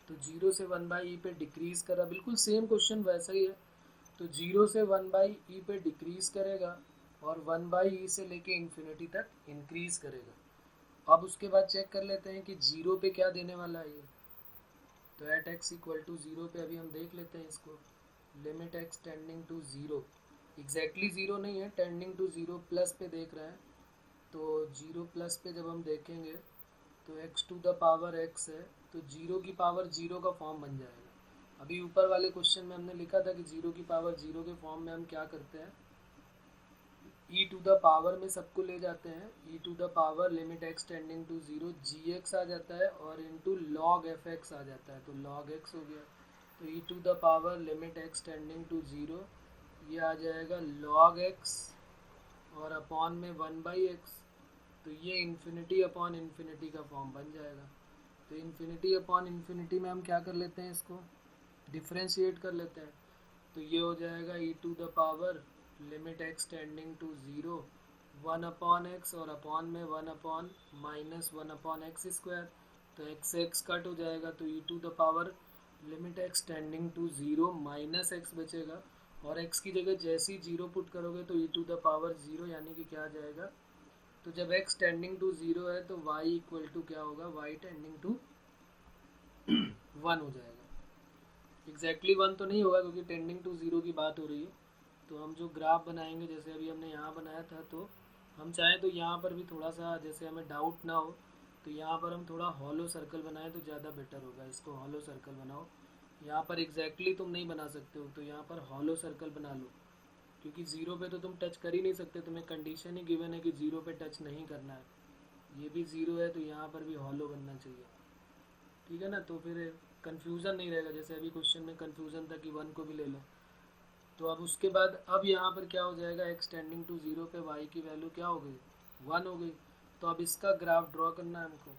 तो 0 से 1/e पे डिक्रीज करा, बिल्कुल सेम क्वेश्चन वैसा ही है। तो 0 से 1/e पे डिक्रीज करेगा और 1/e से लेके इन्फिनिटी तक इंक्रीज करेगा। अब उसके बाद चेक कर लेते हैं कि 0 पे क्या देने वाला है ये, तो एट x इक्वल टू 0 पे अभी हम देख लेते हैं इसको, limit x tending to 0, exactly 0 नहीं है, टेंडिंग टू 0 प्लस पे देख रहे हैं, तो 0 प्लस पे जब हम देखेंगे तो x to the power x है, तो 0 की पावर 0 का फॉर्म बन जाएगा। अभी ऊपर वाले क्वेश्चन में हमने लिखा था कि 0 की पावर 0 के फॉर्म में हम क्या करते हैं, e टू द पावर में सबको ले जाते हैं, e to the power limit x tending to 0 gx आ जाता है और इनटू log fx आ जाता है, तो log x हो गया। तो e to the power limit x tending to 0 ये आ जाएगा log x और अपॉन में 1/x, तो ये इन्फिनिटी अपॉन इन्फिनिटी का फॉर्म बन जाएगा। तो इन्फिनिटी अपॉन इन्फिनिटी में हम क्या कर लेते हैं, इसको डिफ्रेंशिएट कर लेते हैं, तो ये हो जाएगा e to the power limit x tending to 0 1/x और अपॉन में 1/-1/x स्क्वायर, तो x कट हो जाएगा, तो e to the power limit x tending to 0 -x बचेगा और x की जगह जैसे ही 0 पुट करोगे तो e टू द पावर 0 यानी कि क्या आ जाएगा, तो जब x टेंडिंग टू 0 है तो y इक्वल टू क्या होगा, y टेंडिंग टू 1 हो जाएगा। एग्जैक्टली 1 तो नहीं होगा क्योंकि टेंडिंग टू 0 की बात हो रही है, तो हम जो ग्राफ बनाएंगे, जैसे अभी हमने यहाँ बनाया था, तो हम चाहें तो यहाँ पर भी थोड़ा सा, जैसे हमें डाउट ना हो, तो यहाँ पर हम थोड़ा हॉलो सर्कल बनाएं तो ज़्यादा बेटर होगा। इसको हॉलो सर्कल बनाओ। यहाँ पर एग्जैक्टली तुम नहीं बना सकते हो, तो यहाँ पर हॉलो सर्कल बना लो, क्योंकि ज़ीरो पे तो तुम टच कर ही नहीं सकते, तुम्हें कंडीशन ही गिवन है कि ज़ीरो पे टच नहीं करना है। ये भी ज़ीरो है, तो यहाँ पर भी हॉलो बनना चाहिए। ठीक है ना, तो फिर कन्फ्यूज़न नहीं रहेगा। जैसे अभी क्वेश्चन में कन्फ्यूज़न था कि वन को भी ले लो, तो अब उसके बाद अब यहाँ पर क्या हो जाएगा, एक्स टेंडिंग टू ज़ीरो पे वाई की वैल्यू क्या हो गई, वन हो गई। तो अब इसका ग्राफ ड्रॉ करना है हमको।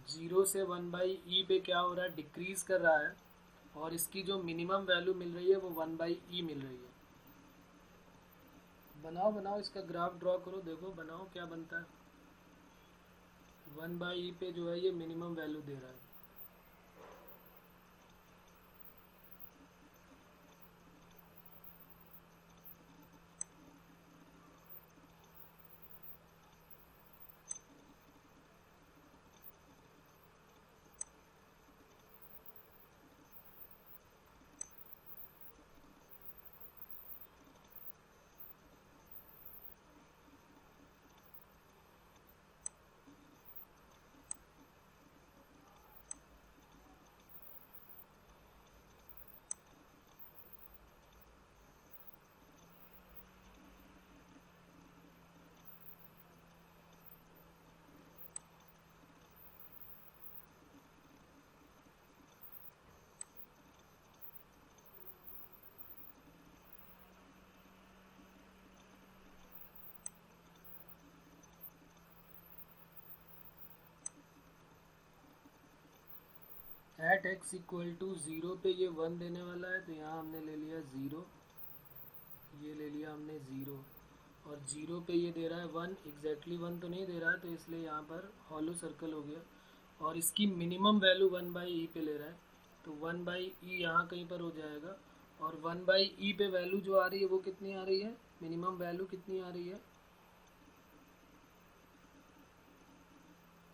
जीरो से वन बाई ई पे क्या हो रहा है, डिक्रीज़ कर रहा है, और इसकी जो मिनिमम वैल्यू मिल रही है वो वन बाई ई मिल रही है। बनाओ बनाओ, इसका ग्राफ ड्रॉ करो, देखो बनाओ क्या बनता है। वन बाई ई पे जो है ये मिनिमम वैल्यू दे रहा है। At x equal to zero पे ये वन देने वाला है, तो यहाँ हमने ले लिया ज़ीरो, ये ले लिया हमने ज़ीरो, और ज़ीरो पे ये दे रहा है वन, एग्जैक्टली वन तो नहीं दे रहा है, तो इसलिए यहाँ पर हॉलो सर्कल हो गया। और इसकी minimum value one by e पे ले रहा है, तो वन बाई ई यहाँ कहीं पर हो जाएगा। और वन बाई ई पे वैल्यू जो आ रही है वो कितनी आ रही है, मिनिमम वैल्यू कितनी आ रही है,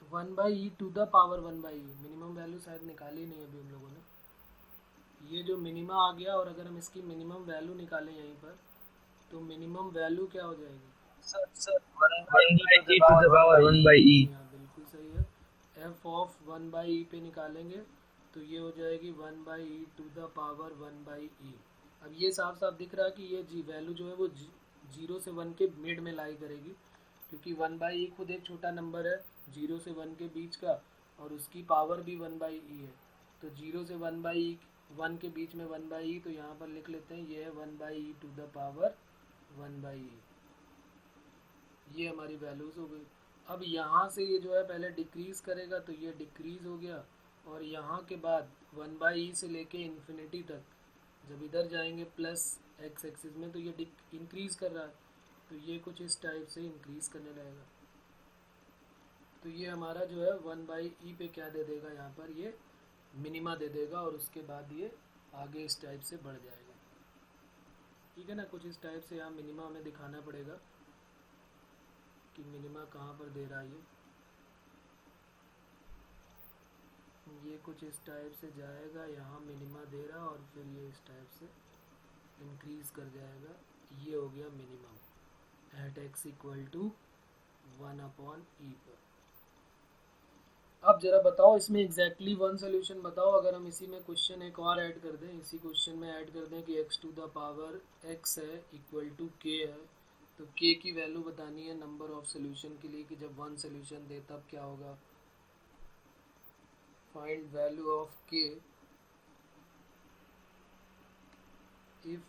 one by e to the power one by e. Minimum value शायद निकाली नहीं अभी हम लोगों ने। ये जो मिनिमा आ गया, और अगर हम इसकी मिनिमम वैल्यू निकालें यहीं पर, तो मिनिमम वैल्यू क्या हो जाएगी, sir 1/e to the power 1/e। हाँ बिल्कुल सही है। F of one by e पे निकालेंगे तो ये हो जाएगी one by e to the power one by e. अब ये साफ साफ दिख रहा है कि ये जी वैल्यू जो है वो जीरो से वन के मिड में लाई करेगी, क्योंकि वन बाई ई खुद एक छोटा नंबर है जीरो से वन के बीच का, और उसकी पावर भी वन बाई ई है। तो जीरो से वन बाई ई, वन के बीच में वन बाई ई, तो यहाँ पर लिख लेते हैं ये है one by e to the power one by e. ये हमारी वैल्यूज़ हो गई। अब यहाँ से ये जो है पहले डिक्रीज़ करेगा, तो ये डिक्रीज़ हो गया, और यहाँ के बाद वन बाई ई से लेके इन्फिनिटी तक, जब इधर जाएंगे प्लस एक्स एक्सिस में, तो ये इंक्रीज़ कर रहा है, तो ये कुछ इस टाइप से इंक्रीज़ करने लगेगा। तो ये हमारा जो है वन बाई ई पे क्या दे देगा, यहाँ पर ये मिनिमा दे देगा, और उसके बाद ये आगे इस टाइप से बढ़ जाएगा। ठीक है ना, कुछ इस टाइप से यहाँ मिनिमा हमें दिखाना पड़ेगा कि मिनिमा कहाँ पर दे रहा है ये कुछ इस टाइप से जाएगा, यहाँ मिनिमा दे रहा, और फिर ये इस टाइप से इंक्रीज़ कर जाएगा। ये हो गया minimum at x equal to one upon e पर। अब जरा बताओ इसमें एग्जैक्टली वन सोल्यूशन बताओ। अगर हम इसी में क्वेश्चन एक और ऐड कर दें, इसी क्वेश्चन में ऐड कर दें कि x to the power x है इक्वल टू के है, तो के की वैल्यू बतानी है नंबर ऑफ सोल्यूशन के लिए, कि जब वन सोल्यूशन दे तब क्या होगा। Find value of k if,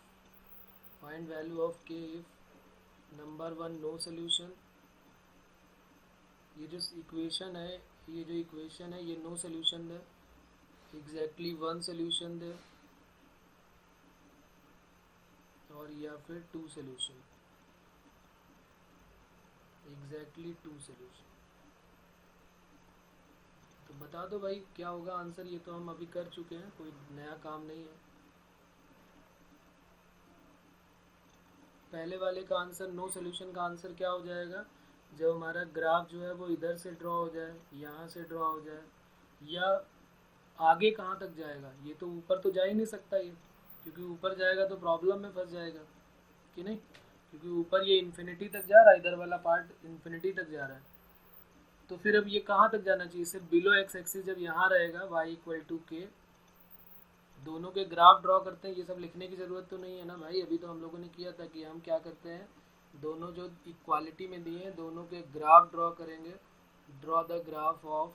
find value of k if number one no solution. ये जो इक्वेशन है, ये जो इक्वेशन है ये नो सोल्यूशन दे, एग्जैक्टली वन सोल्यूशन दे, और या फिर two solution, exactly two solution. तो बता दो भाई क्या होगा आंसर। ये तो हम अभी कर चुके हैं, कोई नया काम नहीं है। पहले वाले का आंसर, नो सोल्यूशन का आंसर क्या हो जाएगा, जब हमारा ग्राफ जो है वो इधर से ड्रॉ हो जाए, यहाँ से ड्रॉ हो जाए, या आगे कहाँ तक जाएगा, ये तो ऊपर तो जा ही नहीं सकता ये, क्योंकि ऊपर जाएगा तो प्रॉब्लम में फंस जाएगा। कि नहीं, क्योंकि ऊपर ये इन्फिनिटी तक जा रहा है, इधर वाला पार्ट इन्फिनिटी तक जा रहा है। तो फिर अब ये कहाँ तक जाना चाहिए, सिर्फ बिलो एक्स एक्सिस जब यहाँ रहेगा y इक्वल टू के, दोनों के ग्राफ ड्रॉ करते हैं। ये सब लिखने की ज़रूरत तो नहीं है ना भाई, अभी तो हम लोगों ने किया था कि हम क्या करते हैं, दोनों जो इक्वालिटी में दिए हैं दोनों के ग्राफ ड्रॉ करेंगे, ड्रॉ द ग्राफ ऑफ,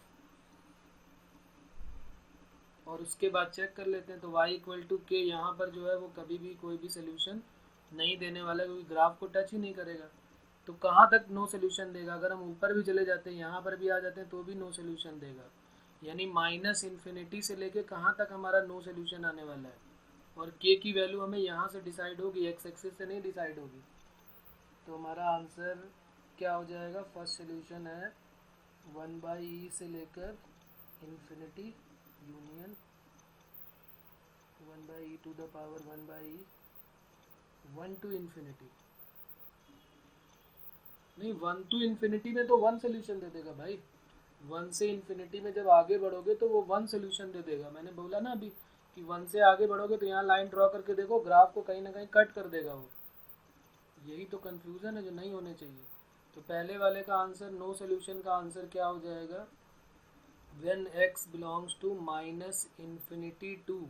और उसके बाद चेक कर लेते हैं। तो y इक्वल टू के यहाँ पर जो है वो कभी भी कोई भी सोल्यूशन नहीं देने वाला, क्योंकि ग्राफ को टच ही नहीं करेगा। तो कहाँ तक नो सोल्यूशन देगा, अगर हम ऊपर भी चले जाते हैं, यहाँ पर भी आ जाते हैं तो भी नो सोल्यूशन देगा, यानी माइनस इन्फिनिटी से लेके कहाँ तक हमारा नो सोल्यूशन आने वाला है। और k की वैल्यू हमें यहाँ से डिसाइड होगी, एक्स एक्सिस से नहीं डिसाइड होगी। तो हमारा आंसर क्या हो जाएगा, फर्स्ट सोल्यूशन है 1/e से लेकर infinity union 1/e to the power 1/e 1 to infinity, नहीं 1 टू इन्फिनिटी में तो 1 सोल्यूशन दे देगा भाई, 1 से इन्फिनिटी में जब आगे बढ़ोगे तो वो 1 सोल्यूशन दे देगा। मैंने बोला ना अभी कि 1 से आगे बढ़ोगे तो यहाँ लाइन ड्रॉ करके देखो, ग्राफ को कहीं ना कहीं कट कर देगा वो, यही तो कंफ्यूजन है जो नहीं होने चाहिए। तो पहले वाले का आंसर, नो सोल्यूशन का आंसर क्या हो जाएगा, when x belongs to minus infinity to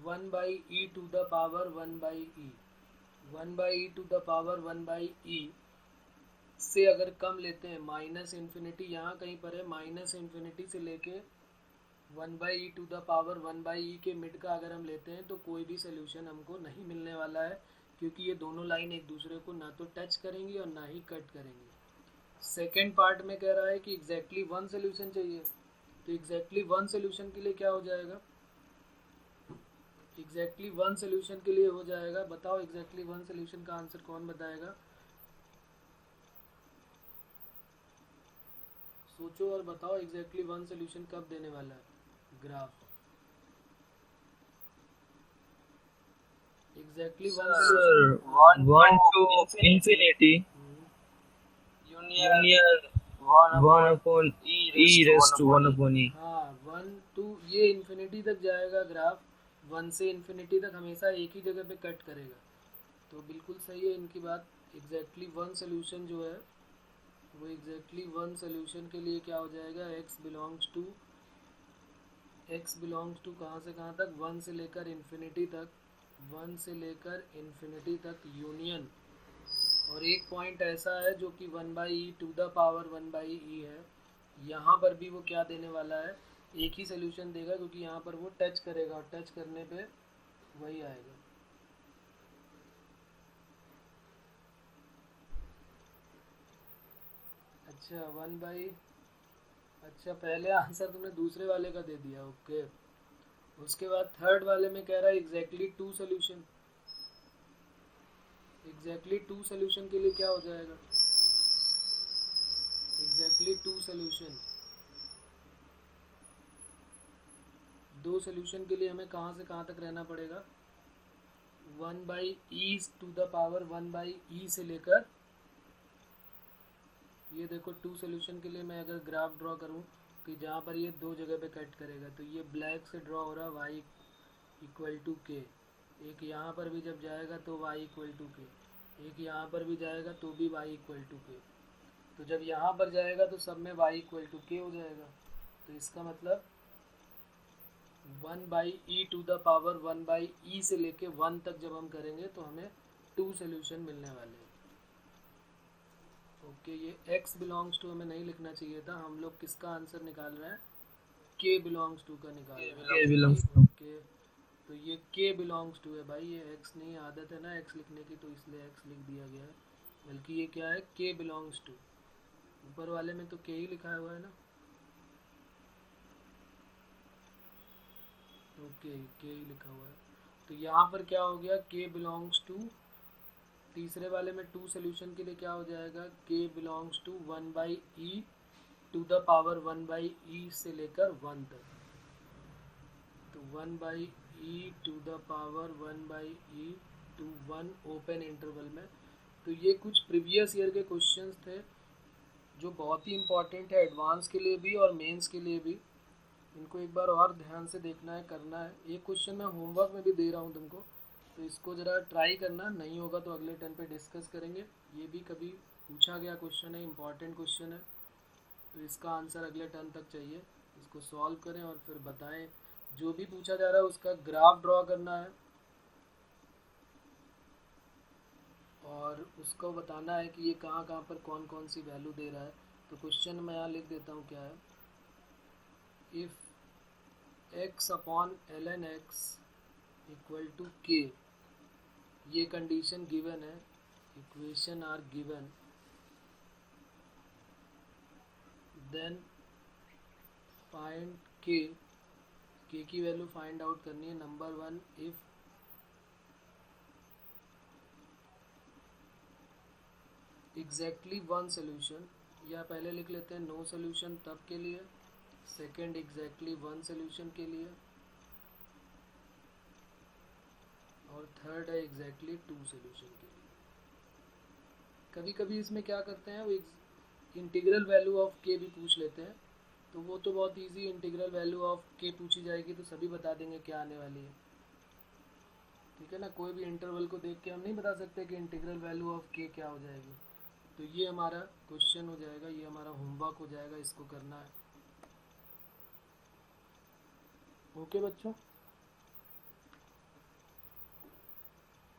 1/e to the power 1/e 1/e to the power 1/e से अगर कम लेते हैं, माइनस इन्फिनिटी यहाँ कहीं पर है, माइनस इन्फिनिटी से लेके 1/e to the power 1/e के मिड का अगर हम लेते हैं तो कोई भी सोल्यूशन हमको नहीं मिलने वाला है, क्योंकि ये दोनों लाइन एक दूसरे को ना तो टच करेंगी और ना ही कट करेंगी। सेकेंड पार्ट में कह रहा है कि एग्जैक्टली 1 सोल्यूशन चाहिए, तो एग्जैक्टली 1 सोल्यूशन के लिए क्या हो जाएगा, एग्जैक्टली 1 सोल्यूशन के लिए हो जाएगा, बताओ एग्जैक्टली 1 सोल्यूशन का आंसर कौन बताएगा, सोचो और बताओ एग्जैक्टली 1 सोल्यूशन कब देने वाला है graph, exactly 1 sir 1 to infinity union 1 upon e raise to 1 upon e। हाँ 1 टू ये इन्फिनिटी तक जाएगा ग्राफ, 1 से इन्फिनिटी तक हमेशा एक ही जगह पे कट करेगा। तो बिल्कुल सही है इनकी बात, एग्जैक्टली 1 सोल्यूशन जो है वो एग्जैक्टली 1 सोल्यूशन के लिए क्या हो जाएगा, x बिलोंग्स टू कहाँ से कहाँ तक, 1 से लेकर इन्फिनिटी तक, 1 से लेकर इन्फिनिटी तक यूनियन, और एक पॉइंट ऐसा है जो कि 1/e to the power 1/e है, यहाँ पर भी वो क्या देने वाला है, एक ही सोल्यूशन देगा, क्योंकि यहाँ पर वो टच करेगा और टच करने पे वही आएगा। अच्छा 1/, अच्छा पहले आंसर तुमने दूसरे वाले का दे दिया, ओके। उसके बाद थर्ड वाले में कह रहा है एग्जैक्टली 2 सोल्यूशन, एग्जैक्टली 2 सोल्यूशन के लिए क्या हो जाएगा, एग्जैक्टली 2 सोल्यूशन, 2 सोल्यूशन के लिए हमें कहाँ से कहाँ तक रहना पड़ेगा, 1/e to the power 1/e से लेकर, ये देखो 2 सोल्यूशन के लिए मैं अगर ग्राफ ड्रॉ करूँ कि जहाँ पर ये 2 जगह पे कट करेगा, तो ये ब्लैक से ड्रॉ हो रहा है y इक्वल टू के, एक यहाँ पर भी जब जाएगा तो y इक्वल टू के, एक यहाँ पर भी जाएगा तो भी y इक्वल टू के, तो जब यहाँ पर जाएगा तो सब में y इक्वल टू के हो जाएगा। तो इसका मतलब 1/e to the power 1/e से लेके 1 तक जब हम करेंगे तो हमें 2 सोल्यूशन मिलने वाले हैं। ओके ये x बिलोंग्स टू हमें नहीं लिखना चाहिए था, हम लोग किसका आंसर निकाल रहे हैं, k बिलोंग्स टू का निकाल रहे हैं। ओके तो ये k बिलोंग्स टू है भाई, ये x नहीं, आदत है ना x लिखने की तो इसलिए x लिख दिया गया है, बल्कि ये क्या है, k बिलोंग्स टू, ऊपर वाले में तो k ही लिखा हुआ है ना, ओके k ही लिखा हुआ है। तो यहाँ पर क्या हो गया, k बिलोंग्स टू, तीसरे वाले में 2 सोल्यूशन के लिए क्या हो जाएगा, k belongs to 1/e to the power 1/e से लेकर 1 तक, तो 1/e to the power 1/e to 1 open interval में। तो ये कुछ प्रीवियस ईयर के क्वेश्चंस थे जो बहुत ही इम्पोर्टेंट है एडवांस के लिए भी और मेंस के लिए भी, इनको एक बार और ध्यान से देखना है, करना है। एक क्वेश्चन मैं होमवर्क में भी दे रहा हूँ तुमको, तो इसको ज़रा ट्राई करना, नहीं होगा तो अगले टर्न पे डिस्कस करेंगे। ये भी कभी पूछा गया क्वेश्चन है, इम्पॉर्टेंट क्वेश्चन है, तो इसका आंसर अगले टर्न तक चाहिए। इसको सॉल्व करें और फिर बताएं। जो भी पूछा जा रहा है उसका ग्राफ ड्रॉ करना है और उसको बताना है कि ये कहाँ कहाँ पर कौन कौन सी वैल्यू दे रहा है। तो क्वेश्चन मैं यहाँ लिख देता हूँ क्या है। If x upon ln x equal to k, ये कंडीशन गिवन है, equation are given, then find k की वैल्यू फाइंड आउट करनी है। Number 1, if exactly one solution, या पहले लिख लेते हैं नो सोल्यूशन तब के लिए, सेकंड एग्जैक्टली वन सोल्यूशन के लिए, और थर्ड है एग्जैक्टली टू सोल्यूशन के लिए। कभी कभी इसमें क्या करते हैं, वो इंटीग्रल वैल्यू ऑफ के भी पूछ लेते हैं, तो वो तो बहुत इजी, इंटीग्रल वैल्यू ऑफ के पूछी जाएगी तो सभी बता देंगे क्या आने वाली है, ठीक है ना। कोई भी इंटरवल को देख के हम नहीं बता सकते कि इंटीग्रल वैल्यू ऑफ के क्या हो जाएगी। तो ये हमारा क्वेश्चन हो जाएगा, ये हमारा होमवर्क हो जाएगा, इसको करना है। ओके बच्चों,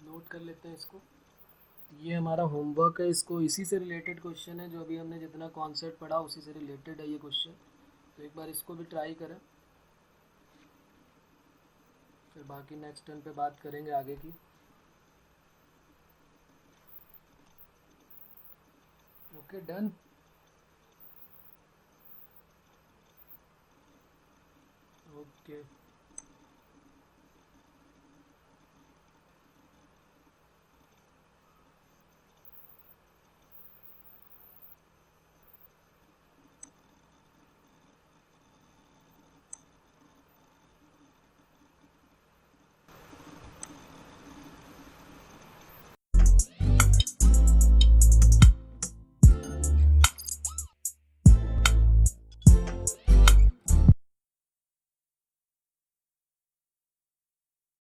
नोट कर लेते हैं इसको। ये हमारा होमवर्क है, इसको इसी से रिलेटेड क्वेश्चन है, जो अभी हमने जितना कॉन्सेप्ट पढ़ा उसी से रिलेटेड है ये क्वेश्चन। तो एक बार इसको भी ट्राई करें, फिर बाकी नेक्स्ट टर्न पे बात करेंगे आगे की। Okay, done. ओके।